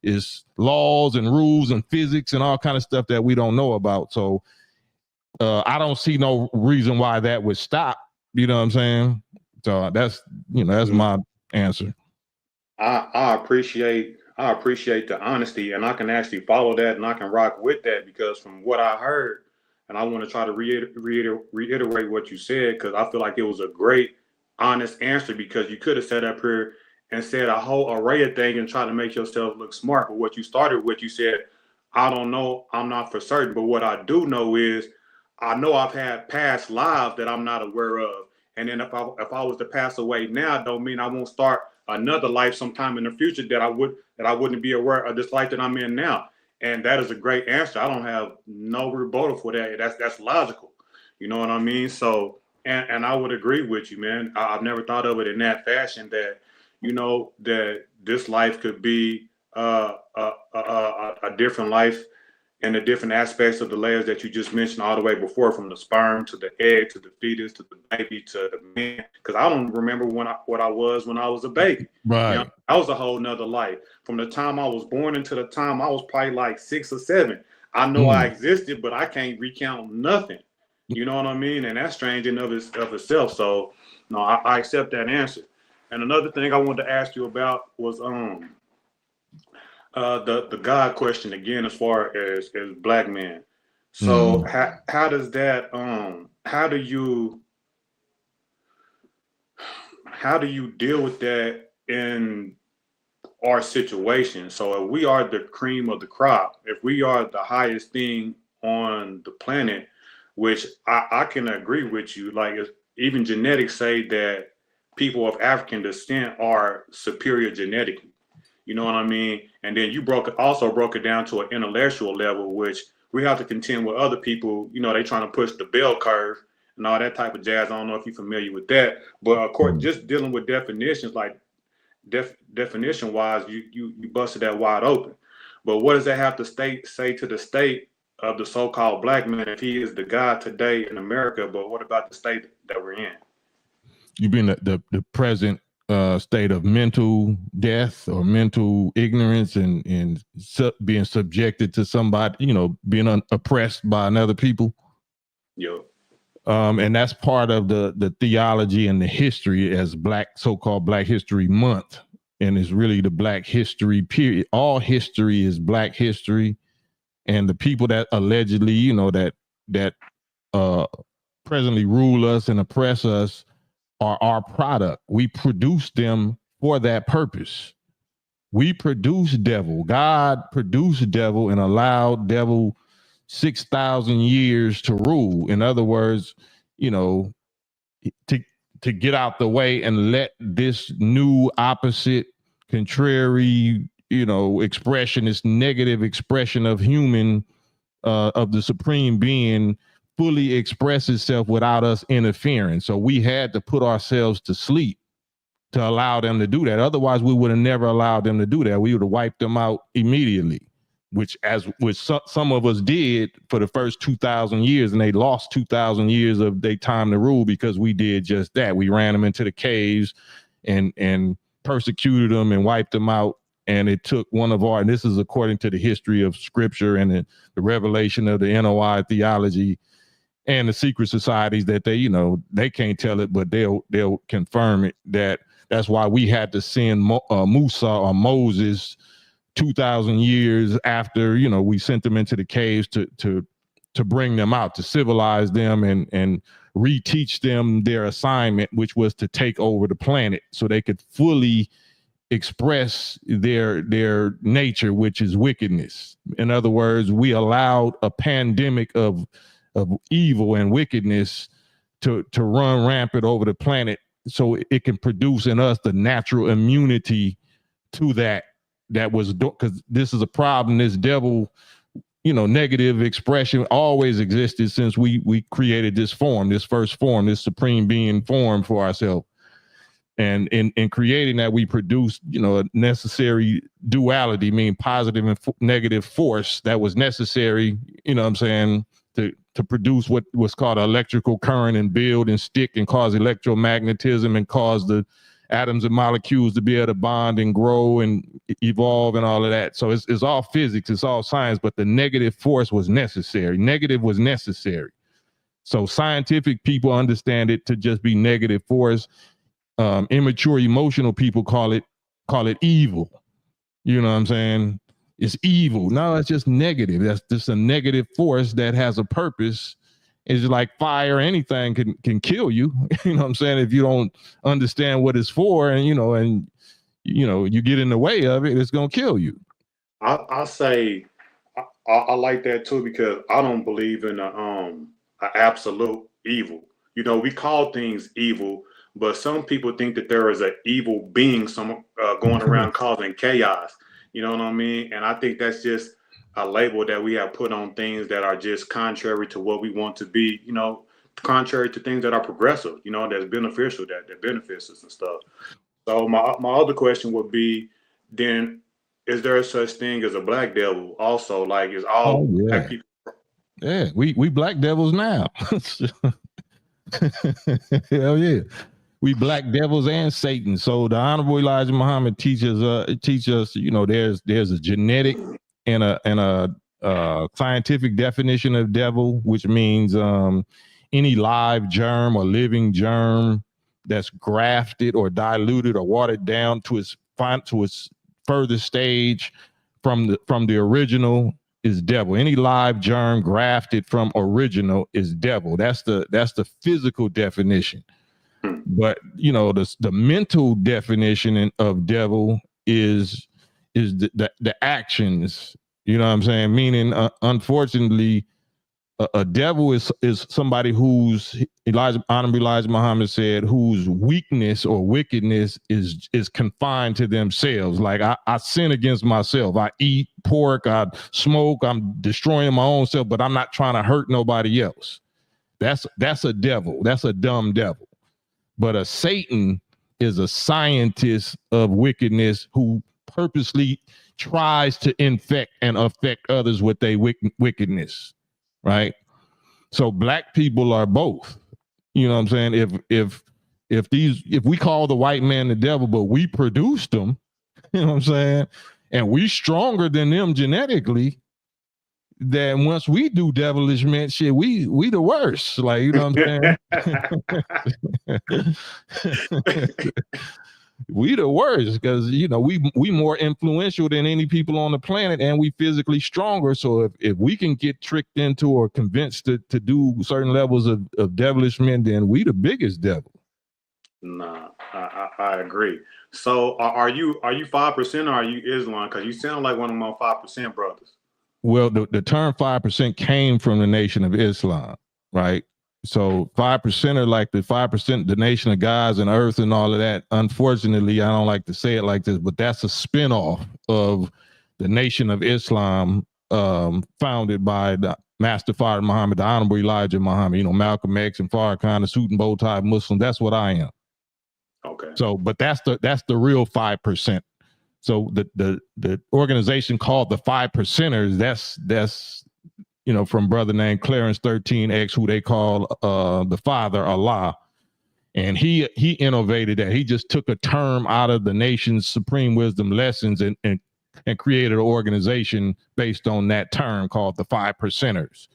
it's laws and rules and physics and all kind of stuff that we don't know about. So I don't see no reason why that would stop. You know what I'm saying? So that's my answer. I appreciate the honesty, and I can actually follow that, and I can rock with that, because from what I heard, and I want to try to reiterate what you said, because I feel like it was a great, honest answer, because you could have sat up here and said a whole array of things and try to make yourself look smart. But what you started with, you said, I don't know, I'm not for certain, but what I do know is I know I've had past lives that I'm not aware of. And then if I was to pass away now, don't mean I won't start another life sometime in the future that I wouldn't be aware of this life that I'm in now. And that is a great answer. I don't have no rebuttal for that. That's logical. You know what I mean? So, and I would agree with you, man. I've never thought of it in that fashion, that, you know, that this life could be a different life and the different aspects of the layers that you just mentioned all the way before, from the sperm to the egg to the fetus to the baby to the man. Because I don't remember what I was when I was a baby. Right. You know, that was a whole nother life. From the time I was born until the time I was probably like 6 or 7. I know I existed, but I can't recount nothing. You know what I mean? And that's strange in of itself. So no, I accept that answer. And another thing I wanted to ask you about was the God question again, as far as black men. So how does that how do you deal with that in our situation? So if we are the cream of the crop, if we are the highest thing on the planet, which I can agree with you, like even genetics say that people of African descent are superior genetically. You know what I mean? And then you also broke it down to an intellectual level, which we have to contend with other people. You know, they trying to push the bell curve and all that type of jazz. I don't know if you're familiar with that, but of course, just dealing with definitions, like definition wise, you busted that wide open. But what does that have to say to the state of the so-called black man if he is the God today in America? But what about the state that we're in? You mean the present state of mental death or mental ignorance and being subjected to somebody, you know, being oppressed by another people. Yep. And that's part of the theology and the history as so-called Black History Month. And it's really the Black history period. All history is Black history. And the people that allegedly, you know, that presently rule us and oppress us are our product. We produce them for that purpose. We produce devil. God produced devil and allowed devil 6,000 years to rule. In other words, you know, to get out the way and let this new opposite, contrary, you know, expression, this negative expression of human, of the supreme being, fully express itself without us interfering. So we had to put ourselves to sleep to allow them to do that. Otherwise, we would have never allowed them to do that. We would have wiped them out immediately, which some of us did for the first 2,000 years, and they lost 2,000 years of their time to rule because we did just that. We ran them into the caves and persecuted them and wiped them out And it took one of our, and this is according to the history of scripture and the revelation of the NOI theology and the secret societies, that they, they can't tell it, but they'll confirm it, that's why we had to send Musa or Moses 2,000 years after, we sent them into the caves to bring them out, to civilize them and reteach them their assignment, which was to take over the planet so they could fully express their nature, which is wickedness. In other words, we allowed a pandemic of evil and wickedness to run rampant over the planet, so it can produce in us the natural immunity to that was, because this is a problem. This devil, negative expression always existed since we created this form, this first form, this supreme being form for ourselves. And in creating that, we produced, a necessary duality, meaning positive and negative force that was necessary, to produce what was called electrical current and build and stick and cause electromagnetism and cause the atoms and molecules to be able to bond and grow and evolve and all of that. So it's all physics, it's all science, but the negative force was necessary. Negative was necessary. So scientific people understand it to just be negative force. Immature emotional people call it evil. You know what I'm saying? It's evil. No, it's just negative. That's just a negative force that has a purpose. It's like fire. Anything can kill you. You know what I'm saying? If you don't understand what it's for, and you get in the way of it, it's gonna kill you. I say I like that too, because I don't believe in a absolute evil. We call things evil, but some people think that there is an evil being, going around causing chaos. You know what I mean? And I think that's just a label that we have put on things that are just contrary to what we want to be, contrary to things that are progressive, that's beneficial, that benefits us and stuff. So my other question would be, then, is there such thing as a black devil also? Like, is all black people? Yeah, we black devils now. Hell yeah. We black devils and Satan. So the Honorable Elijah Muhammad teaches us, there's a genetic and a scientific definition of devil, which means any live germ or living germ that's grafted or diluted or watered down to its furthest stage from the original is devil. Any live germ grafted from original is devil. That's the physical definition. But the mental definition of devil is the actions. You know what I'm saying? Meaning, unfortunately, a devil is somebody whose Honorable Elijah Muhammad said, whose weakness or wickedness is confined to themselves. Like I sin against myself. I eat pork. I smoke. I'm destroying my own self, but I'm not trying to hurt nobody else. That's a devil. That's a dumb devil. But a Satan is a scientist of wickedness who purposely tries to infect and affect others with their wickedness, right? So black people are both. You know what I'm saying? If we call the white man the devil, but we produced them, you know what I'm saying? And we stronger than them genetically, then once we do devilish shit, we the worst. Like, you know what I'm saying? We the worst, because we more influential than any people on the planet, and we physically stronger. So if we can get tricked into or convinced to do certain levels of devilish men, then we the biggest devil. Nah, I agree. So are you 5% or are you Islam? Because you sound like one of my 5% brothers. Well, the term 5% came from the Nation of Islam, right? So 5% are like the 5%, the nation of gods and earth and all of that. Unfortunately, I don't like to say it like this, but that's a spinoff of the Nation of Islam, founded by the Master Fard Muhammad, the Honorable Elijah Muhammad, Malcolm X and Farrakhan, the suit and bow tie Muslim. That's what I am. Okay. So, but that's the real 5%. So the organization called the 5%ers, that's from brother named Clarence 13X, who they call the Father, Allah. And he innovated that. He just took a term out of the nation's supreme wisdom lessons and created an organization based on that term called the 5%ers.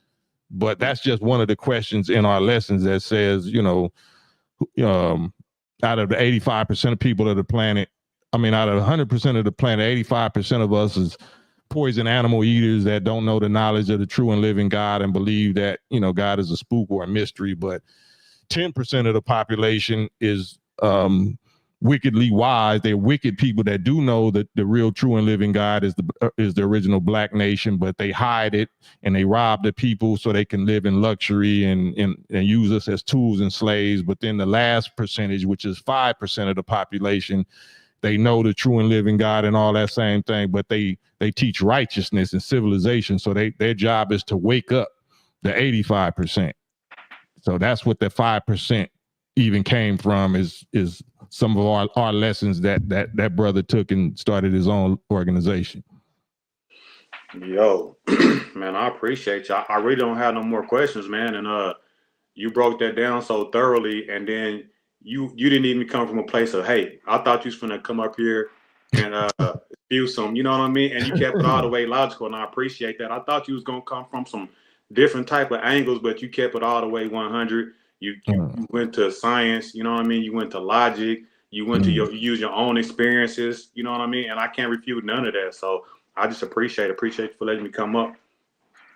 But that's just one of the questions in our lessons that says, out of the 85% of people of the planet, out of 100% of the planet, 85% of us is poison animal eaters that don't know the knowledge of the true and living God and believe that, God is a spook or a mystery. But 10% of the population is wickedly wise. They're wicked people that do know that the real, true, and living God is the original black nation, but they hide it and they rob the people so they can live in luxury and use us as tools and slaves. But then the last percentage, which is 5% of the population, they know the true and living God and all that same thing, but they teach righteousness and civilization. So their job is to wake up the 85%. So that's what the 5% even came from is some of our lessons that brother took and started his own organization. Yo, man, I appreciate you. I really don't have no more questions, man. And you broke that down so thoroughly, and then you didn't even come from a place of, hey, I thought you was gonna come up here and spew some, you know what I mean? And you kept it all the way logical, and I appreciate that. I thought you was gonna come from some different type of angles, but you kept it all the way 100. You went to science, you know what I mean? You went to logic. You went to you use your own experiences, you know what I mean? And I can't refute none of that. So I just appreciate you for letting me come up.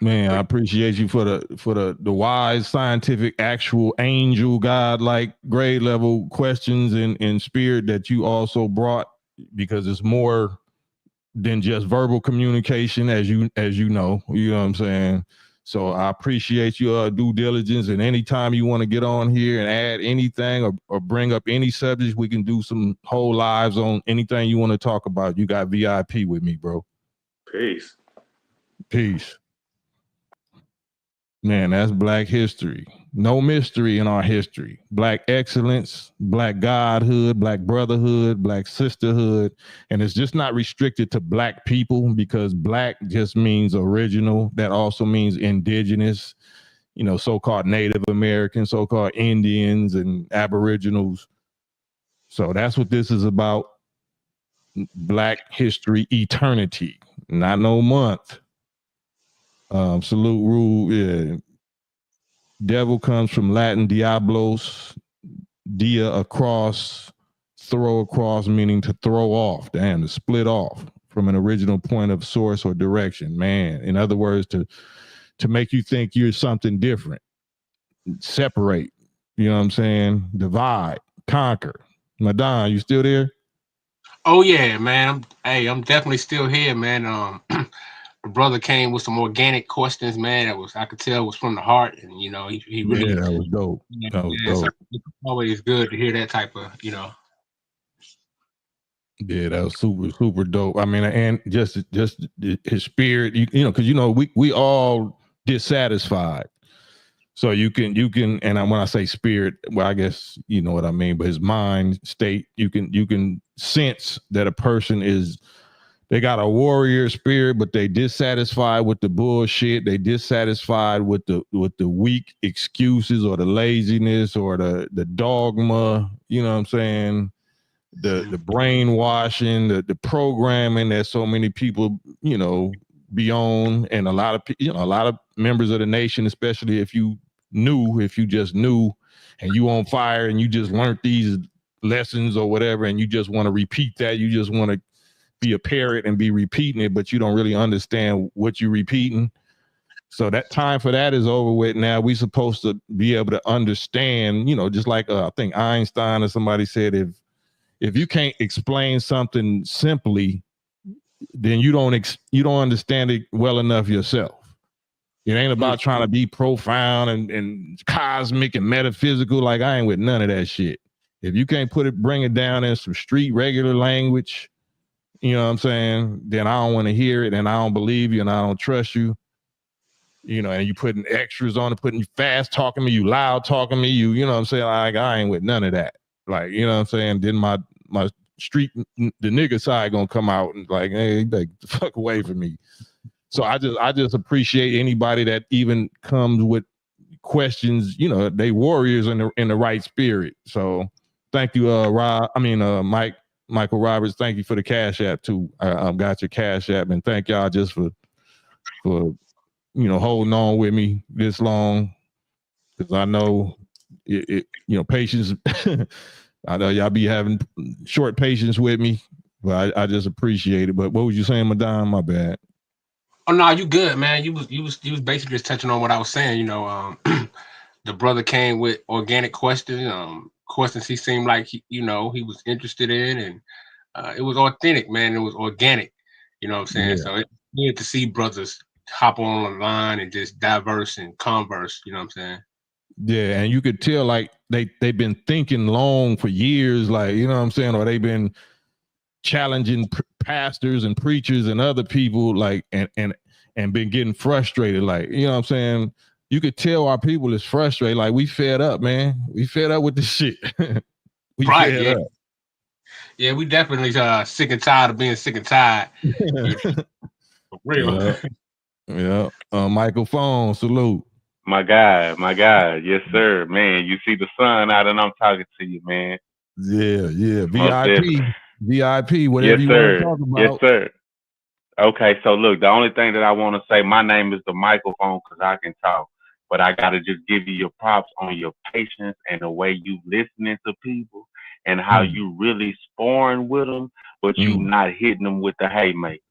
Man, I appreciate you for the wise, scientific, actual angel God-like grade level questions in spirit that you also brought, because it's more than just verbal communication, as you know what I'm saying? So I appreciate your due diligence, and anytime you want to get on here and add anything or bring up any subject, we can do some whole lives on anything you want to talk about. You got VIP with me, bro. Peace. Man, that's Black history. No mystery in our history. Black excellence, Black godhood, Black brotherhood, Black sisterhood. And it's just not restricted to Black people, because Black just means original. That also means indigenous, so-called Native Americans, so-called Indians and Aboriginals. So that's what this is about. Black history, eternity, not no month. Salute rule, yeah. Devil comes from Latin diablos, dia across, throw across, meaning to throw off, to split off from an original point of source or direction. Man, in other words, to make you think you're something different, separate, you know what I'm saying? Divide, conquer. Madon, you still there? Oh yeah, man. I'm definitely still here, man. Brother came with some organic questions, man. I could tell was from the heart, and he really. Yeah, that was dope. That was dope. So it's always good to hear that type of, Yeah, that was super, super dope. And just his spirit, because we all dissatisfied. So you can, and when I say spirit, well, I guess you know what I mean. But his mind state, you can sense that a person they got a warrior spirit, but they dissatisfied with the bullshit. They dissatisfied with the weak excuses or the laziness or the dogma. You know what I'm saying? The brainwashing, the programming that so many people, be on, and a lot of members of the nation, especially if you just knew and you on fire and you just learned these lessons or whatever, and you just want to repeat that. You just want to be a parrot and be repeating it, but you don't really understand what you're repeating. So that time for that is over with. Now we supposed to be able to understand, just like I think Einstein or somebody said, if you can't explain something simply, then you don't understand it well enough yourself. It ain't about trying to be profound and cosmic and metaphysical. Like, I ain't with none of that shit. If you can't bring it down in some street regular language, you know what I'm saying, then I don't want to hear it, and I don't believe you, and I don't trust you. And you putting extras on it, putting you fast talking me, you loud talking me, you know what I'm saying? Like, I ain't with none of that. Like, you know what I'm saying? Then my street, the nigga side gonna come out and like, hey, the fuck away from me. So I just appreciate anybody that even comes with questions, you know, they warriors in the right spirit. So thank you, Michael Roberts. Thank you for the Cash App too. I got your Cash App, and thank y'all just for holding on with me this long, because I know patience. I know y'all be having short patience with me, but I just appreciate it. But what was you saying, Madame? My bad. Oh no, you good, man. You was basically just touching on what I was saying. You know, the brother came with organic questions, questions he seemed like he was interested in, and it was authentic, man. It was organic. You know what I'm saying? Yeah. So it's good to see brothers hop on the line and just diverse and converse. You know what I'm saying? Yeah, and you could tell like they've been thinking long for years, like, you know what I'm saying, or they've been challenging pastors and preachers and other people, like, and been getting frustrated, like, you know what I'm saying. You could tell our people is frustrated, like, we fed up, man. We fed up with this shit. We right? fed Yeah. up. Yeah, we definitely sick and tired of being sick and tired. For real. Yeah. Michael Phone, salute. My guy, yes sir, man. You see the sun out, and I'm talking to you, man. Yeah. Most VIP, whatever yes, you sir. want to talk about. Yes, sir. Okay, so look, the only thing that I want to say, my name is the microphone because I can talk, but I got to just give you your props on your patience and the way you listening to people and how you really sparring with them, but you not hitting them with the haymaker.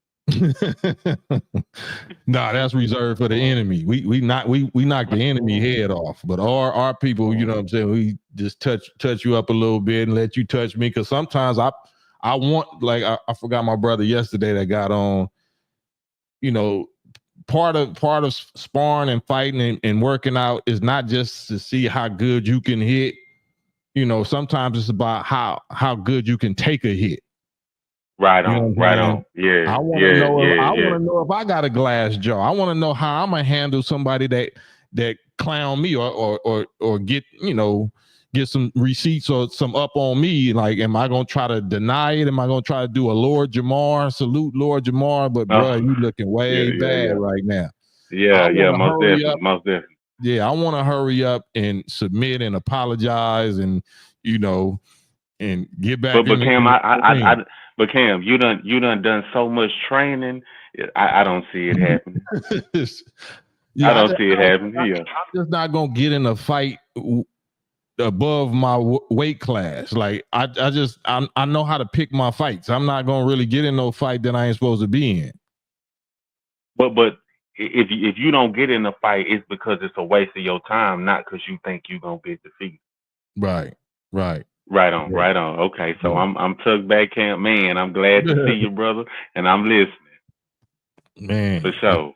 Nah, that's reserved for the enemy. We knock the enemy head off, but our people, you know what I'm saying, we just touch you up a little bit and let you touch me, because sometimes I want, like, I forgot my brother yesterday that got on. You know, part of sparring and fighting and working out is not just to see how good you can hit. You know, sometimes it's about how good you can take a hit. Right on, right on. Yeah, I want to know if I got a glass jaw. I want to know how I'm gonna handle somebody that clown me or get some receipts or some up on me. Like, am I gonna try to deny it? Am I gonna try to do a Lord Jamar salute, Lord Jamar? But bro, you looking way bad right now. Yeah, most definitely. Yeah, I want to hurry up and submit and apologize and and get back. But Cam, but Cam, you done so much training. I don't see it happening. I don't see it happening. I'm just not gonna get in a fight above my weight class. Like, I know how to pick my fights. I'm not gonna really get in no fight that I ain't supposed to be in. But if you don't get in a fight, it's because it's a waste of your time, not because you think you're gonna get defeated. Right. Right on. Okay, so I'm tucked back, Cam. Man, I'm glad to see you, brother, and I'm listening. Man, for sure.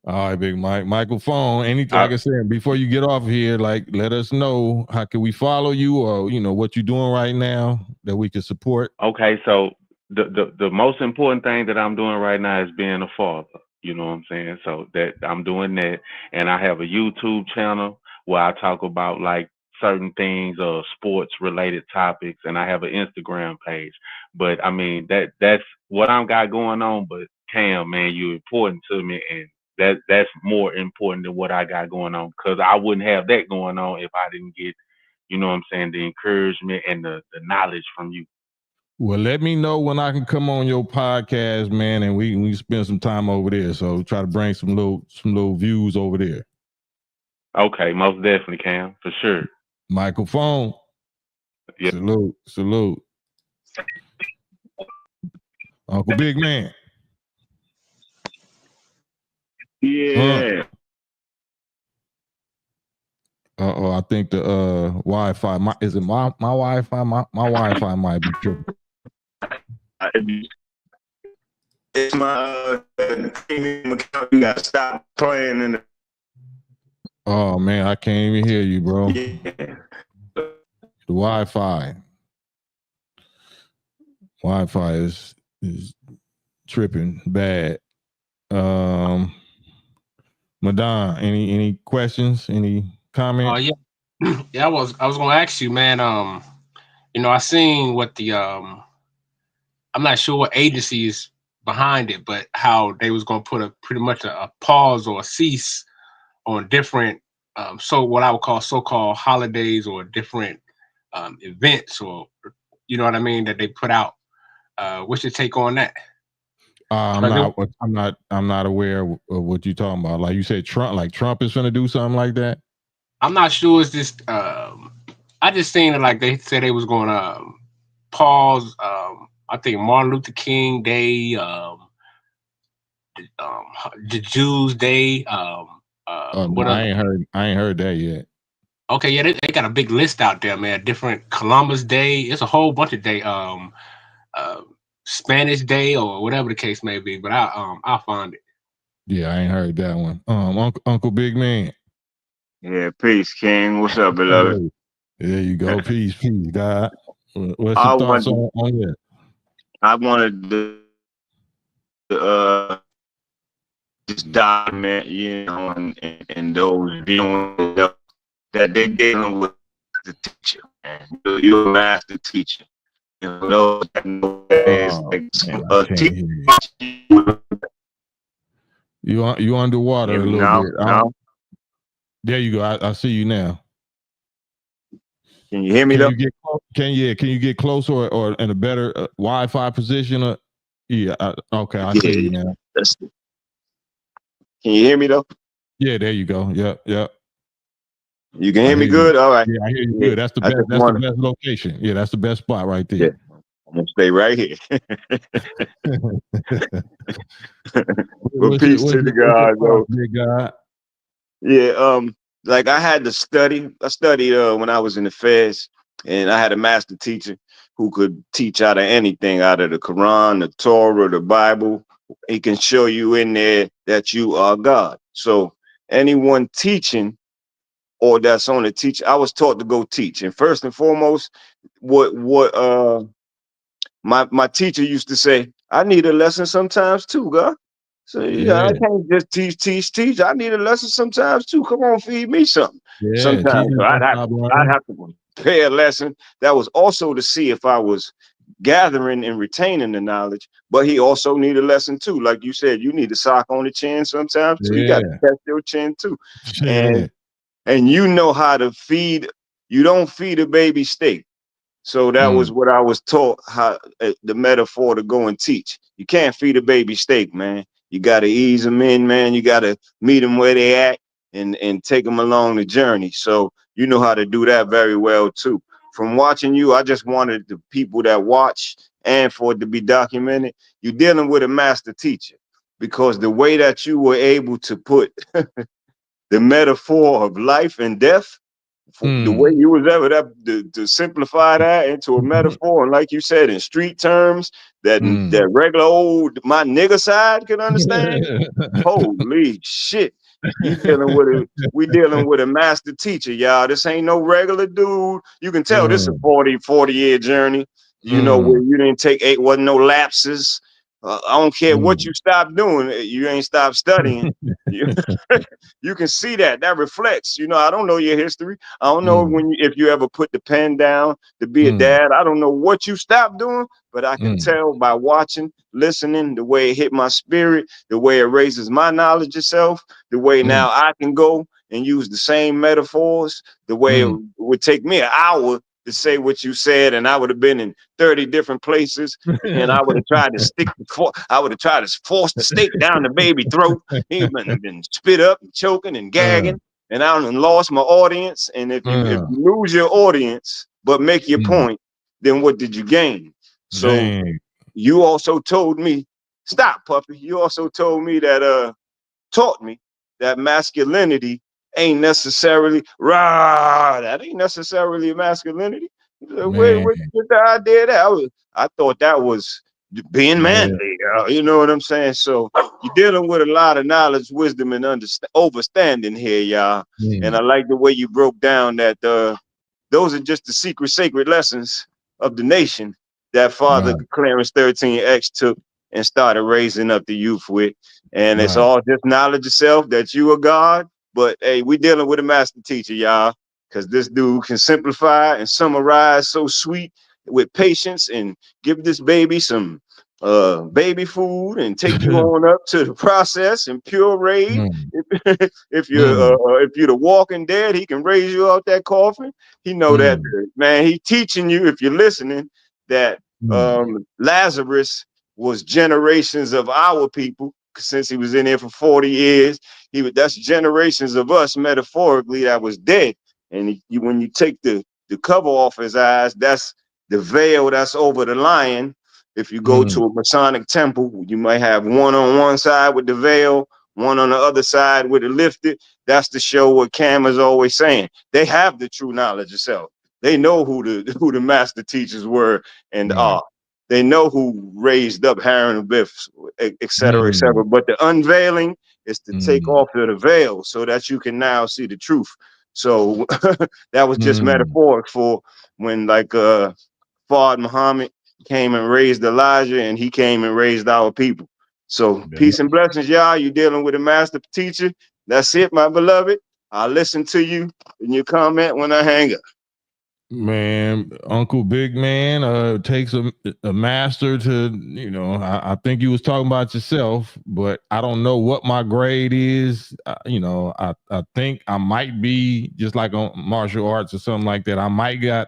All right, Big Mike. Michael Phone. Like I said, before you get off here, like, let us know how can we follow you, or what you're doing right now that we can support. Okay, so the most important thing that I'm doing right now is being a father. You know what I'm saying? So that I'm doing that, and I have a YouTube channel where I talk about like certain things, sports related topics, and I have an Instagram page. But I mean that's what I got going on. But Cam, man, you're important to me, and that's more important than what I got going on, because I wouldn't have that going on if I didn't get, you know what I'm saying, the encouragement and the knowledge from you. Well, let me know when I can come on your podcast, man, and we spend some time over there. So try to bring some little views over there. Okay, most definitely, Cam, for sure. Michael Phone. Yeah. Salute. Uncle Big Man. Yeah. I think the Wi-Fi. Is it my Wi-Fi? My Wi-Fi might be tripping. It's my premium account. You gotta stop playing in the. Oh man, I can't even hear you, bro. Yeah. The Wi-Fi is tripping bad. Madon, any questions? Any comments? Yeah. I was gonna ask you, man. I seen what the I'm not sure what agency is behind it, but how they was gonna put pretty much a pause or a cease on different so what I would call so-called holidays or different events, or you know what I mean, that they put out. What's your take on that? I'm not aware of what you're talking about. Like you said, Trump is going to do something like that. I'm not sure. It's just I just seen it like they said they was going to pause. I think Martin Luther King Day, the Jews Day. No, I ain't heard that yet. Okay, yeah, they got a big list out there, man. Different Columbus Day. It's a whole bunch of day. Spanish Day or whatever the case may be. But I'll find it. Yeah, I ain't heard that one. Uncle Big Man. Yeah, peace, King. What's up, beloved? There you go. Peace, God. What's I your thoughts wanted- on that? I wanted to just document, you know, and those viewing that they're dealing with the teacher, man. You're a master teacher. You know, those that know that is like you underwater a little bit. No? There you go. I see you now. Can you hear me though? Can you get closer or in a better Wi-Fi position? Okay, I see you now. Can you hear me though? Yeah, there you go. Yep. You can hear me good? All right. Yeah, I hear you good. That's the best. That's the best location. Yeah, that's the best spot right there. Yeah. I'm gonna stay right here. Well, peace to the God, though. Big God. Yeah, like I had to study. I studied when I was in the feds, and I had a master teacher who could teach out of anything, out of the Quran, the Torah, the Bible. He can show you in there that you are God. So anyone teaching or that's on the teach, I was taught to go teach. And first and foremost, what my teacher used to say, I need a lesson sometimes too, God. So yeah, I can't just teach. I need a lesson sometimes too. Come on, feed me something. Yeah, sometimes so I'd have to pay a lesson. That was also to see if I was gathering and retaining the knowledge. But he also needed a lesson too. Like you said, you need a sock on the chin sometimes too. You got to test your chin too. And you know how to feed. You don't feed a baby steak. So that was what I was taught, how the metaphor to go and teach. You can't feed a baby steak, man. You got to ease them in, man. You got to meet them where they at and take them along the journey. So you know how to do that very well too. From watching you, I just wanted the people that watch and for it to be documented. You're dealing with a master teacher because the way that you were able to put the metaphor of life and death, the way you was able to simplify that into a metaphor, and like you said, in street terms that regular old my nigga side can understand. Holy shit. We dealing with a master teacher, y'all. This ain't no regular dude. You can tell this is a 40-year journey, you know, where you didn't take wasn't no lapses. I don't care what you stop doing, you ain't stopped studying. You can see that reflects, you know. I don't know your history. I don't know if you ever put the pen down to be a dad. I don't know what you stopped doing, but I can tell by watching, listening, the way it hit my spirit, the way it raises my knowledge of self, the way now I can go and use the same metaphors, the way it would take me an hour to say what you said, and I would have been in 30 different places, and I would have tried to force the steak down the baby throat. He would have been spit up and choking and gagging, and I done lost my audience. And if you lose your audience but make your point, then what did you gain? So you also told me, stop, puppy. You also told me that taught me that masculinity ain't necessarily that ain't necessarily masculinity. Where you get the idea that? I thought that was being manly, you know what I'm saying? So you're dealing with a lot of knowledge, wisdom, and overstanding here, y'all. And I like the way you broke down that those are just the secret sacred lessons of the nation that Father Clarence 13X took and started raising up the youth with. And it's all just knowledge of self, that you are God. But hey, we dealing with a master teacher, y'all, because this dude can simplify and summarize so sweet with patience and give this baby some baby food and take you on up to the process and puree. If you're the Walking Dead, he can raise you out that coffin. He know that, man. He teaching you, if you're listening, that Lazarus was generations of our people, since he was in there for 40 years. That's generations of us, metaphorically, that was dead. And when you take the cover off his eyes, that's the veil that's over the lion. If you go to a Masonic temple, you might have one on one side with the veil, one on the other side with it lifted. That's to show what Cam is always saying. They have the true knowledge of self. They know who the master teachers were and are. They know who raised up Harren and Biff, et cetera, et cetera. But the unveiling is to take off the veil so that you can now see the truth. So that was just metaphoric for when, like, Fard Muhammad came and raised Elijah, and he came and raised our people. So peace and blessings, y'all. You're dealing with a master teacher. That's it, my beloved. I'll listen to you in your comment when I hang up. Man, Uncle Big Man takes a master to, you know, I think you was talking about yourself, but I don't know what my grade is. You know, I think I might be just like on martial arts or something like that. I might got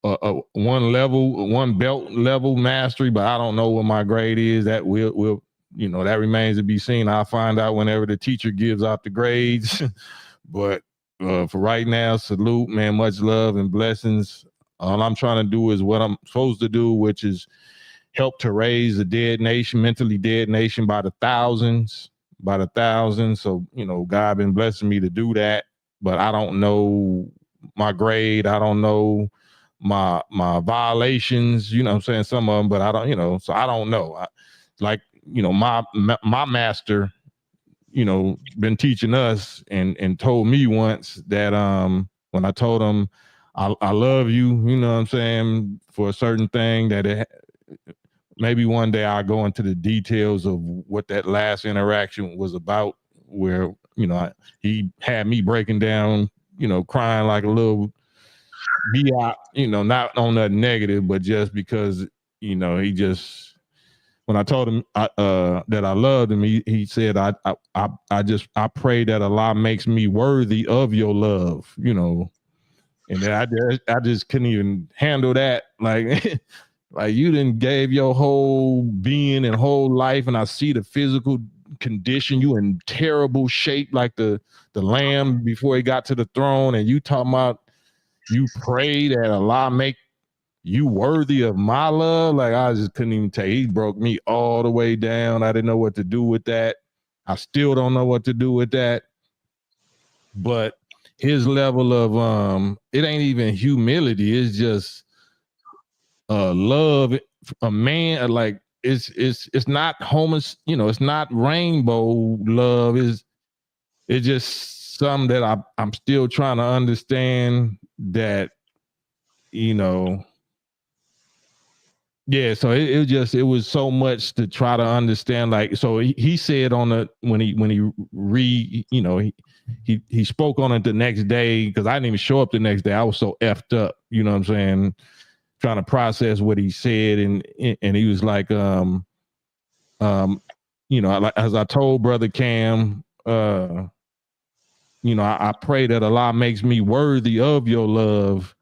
one belt level mastery, but I don't know what my grade is. That will you know, that remains to be seen. I'll find out whenever the teacher gives out the grades. But for right now, salute, man. Much love and blessings. All I'm trying to do is what I'm supposed to do, which is help to raise a dead nation, mentally dead nation by the thousands. So, you know, God been blessing me to do that, but I don't know my grade. I don't know my violations, you know what I'm saying? Some of them, but I don't, you know, so I don't know. Like, you know, my master, you know, been teaching us and told me once that when I told him I love you, you know what I'm saying, for a certain thing, that maybe one day I'll go into the details of what that last interaction was about, where, you know, he had me breaking down, you know, crying like a little biatch, you know, not on that negative, but just because, you know, he just, when I told him that I loved him, he said, I pray that Allah makes me worthy of your love, you know. And then I just couldn't even handle that. Like, like you done gave your whole being and whole life, and I see the physical condition, you in terrible shape, like the lamb before he got to the throne, and you talking about you pray that Allah make you worthy of my love. Like, I just couldn't even tell. He broke me all the way down. I didn't know what to do with that. I still don't know what to do with that. But his level of it ain't even humility, it's just love. A man, like, it's not you know, it's not rainbow love. It's just something that I'm still trying to understand, that, you know. Yeah, so it was so much to try to understand. Like, so he said when he spoke on it the next day, because I didn't even show up the next day. I was so effed up, you know what I'm saying, trying to process what he said, and he was like, you know, like, as I told Brother Cam, you know, I pray that Allah makes me worthy of your love.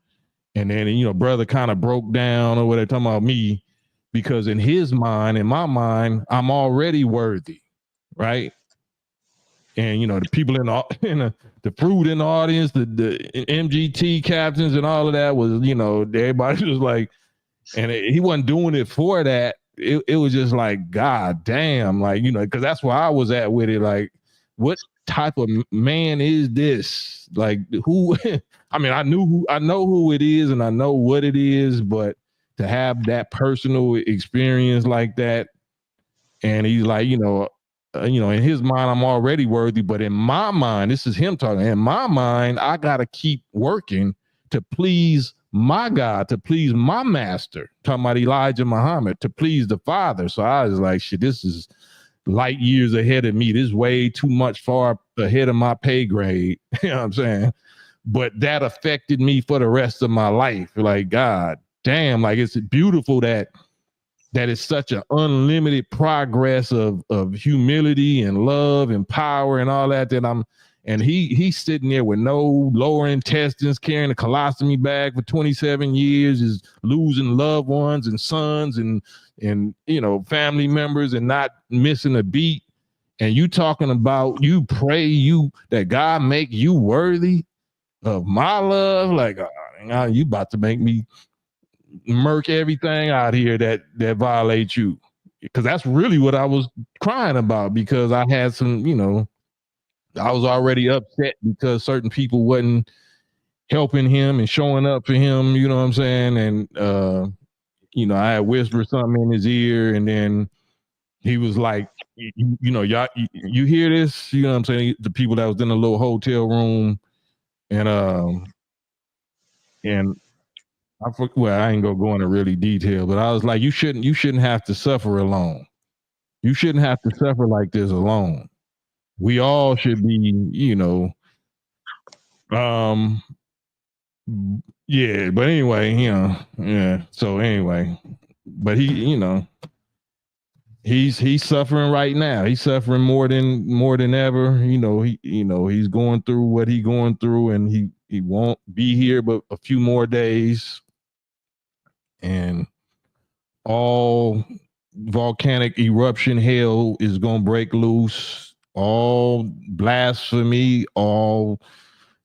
And then, you know, brother kind of broke down or whatever, talking about me, because in his mind, in my mind, I'm already worthy, right? And, you know, the people in the fruit in the audience, the MGT captains and all of that was, you know, everybody was like, and he wasn't doing it for that. It was just like, God damn, like, you know, because that's where I was at with it. Like, what type of man is this? Like, who? I mean, I know who it is, and I know what it is, but to have that personal experience like that, and he's like, you know, in his mind, I'm already worthy, but in my mind, this is him talking. In my mind, I gotta keep working to please my God, to please my master. Talking about Elijah Muhammad, to please the Father. So I was like, shit, this is light years ahead of me. This is way too much far ahead of my pay grade. You know what I'm saying? But that affected me for the rest of my life. Like, God damn, like, it's beautiful that that is such an unlimited progress of humility and love and power and all that and he's sitting there with no lower intestines, carrying a colostomy bag for 27 years, is losing loved ones and sons and family members and not missing a beat. And you talking about you pray that God make you worthy of my love? Like, you about to make me murk everything out here that violates you. Because that's really what I was crying about, because I had some, I was already upset because certain people wasn't helping him and showing up for him, you know what I'm saying? And, I had whispered something in his ear, and then he was like, y'all, you hear this? You know what I'm saying? The people that was in the little hotel room, and I ain't gonna go into really detail, but I was like, you shouldn't have to suffer alone. You shouldn't have to suffer like this alone. We all should be, yeah. But anyway, yeah. So anyway, but he's suffering right now. He's suffering more than ever. He's going through what he's going through, and he won't be here but a few more days. And all volcanic eruption hell is going to break loose. All blasphemy, all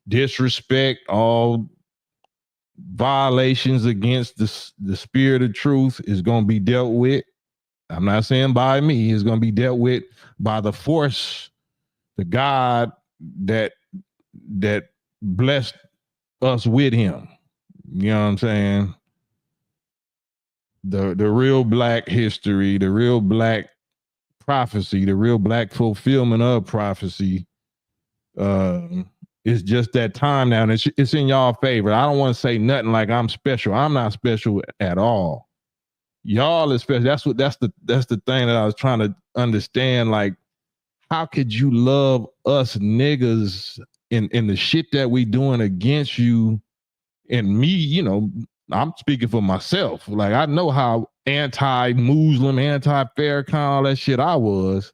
disrespect, all violations against the spirit of truth is going to be dealt with. I'm not saying by me. It's going to be dealt with by the force, the God that blessed us with him. You know what I'm saying? The real black history, the real black prophecy, the real black fulfillment of prophecy is just that time now, and it's in y'all favor. I don't want to say nothing like I'm special. I'm not special at all. Y'all is special. That's the thing that I was trying to understand. Like, how could you love us niggas in the shit that we doing against you and me? I'm speaking for myself. Like, I know how anti-Muslim, anti-Farrakhan, all that shit I was.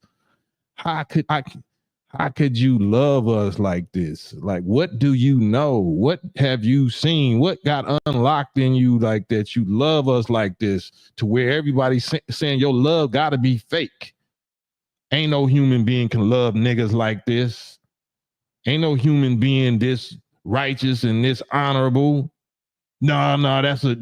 How could you love us like this? Like, what do you know? What have you seen? What got unlocked in you like that you love us like this, to where everybody's saying your love got to be fake? Ain't no human being can love niggas like this. Ain't no human being this righteous and this honorable. No, that's a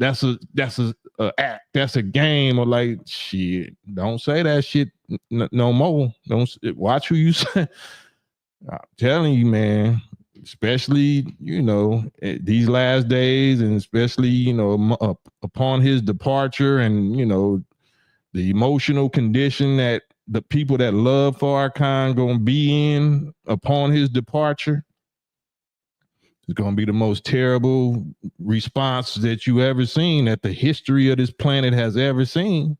act. That's a game. Or like, shit, don't say that shit no more. Don't watch who you say. I'm telling you, man, especially, these last days, and especially, upon his departure, and, the emotional condition that the people that love Farrakhan gonna be in upon his departure. It's going to be the most terrible response that you ever seen, that the history of this planet has ever seen.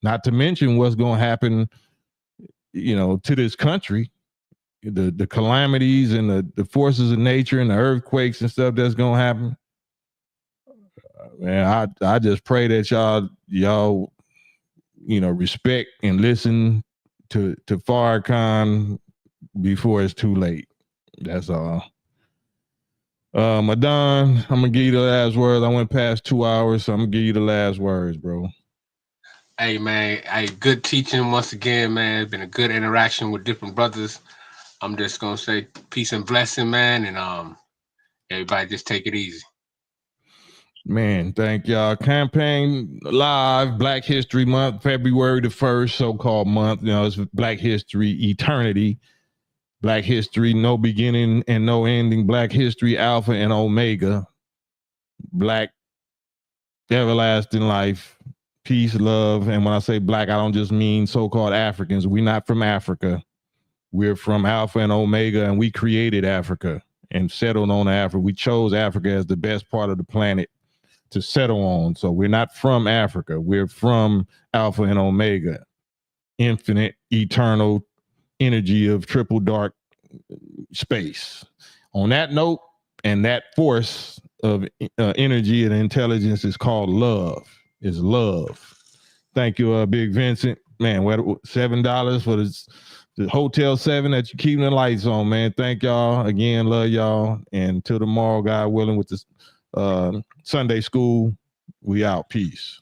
Not to mention what's going to happen, to this country, the calamities and the forces of nature and the earthquakes and stuff that's going to happen. Man, I just pray that y'all, respect and listen to Farrakhan before it's too late. That's all. Madon, I'm gonna give you the last words. I went past 2 hours, so I'm gonna give you the last words, bro. Hey man, good teaching once again, man. It's been a good interaction with different brothers. I'm just gonna say peace and blessing, man, and everybody just take it easy. Man, thank y'all. KAM-PAIN Live, Black History Month, Feb.1st, the 1st so-called month. It's Black History Eternity. Black history, no beginning and no ending. Black history, Alpha and Omega. Black everlasting life, peace, love. And when I say black, I don't just mean so-called Africans. We're not from Africa. We're from Alpha and Omega, and we created Africa and settled on Africa. We chose Africa as the best part of the planet to settle on. So we're not from Africa. We're from Alpha and Omega. Infinite, eternal energy of triple dark space. On that note, and that force of energy and intelligence is called love. Is love. Thank you, Big Vincent. Man, $7 for the Hotel 7 that you're keeping the lights on, man. Thank y'all. Again, love y'all. And till tomorrow, God willing, with this Sunday school, we out. Peace.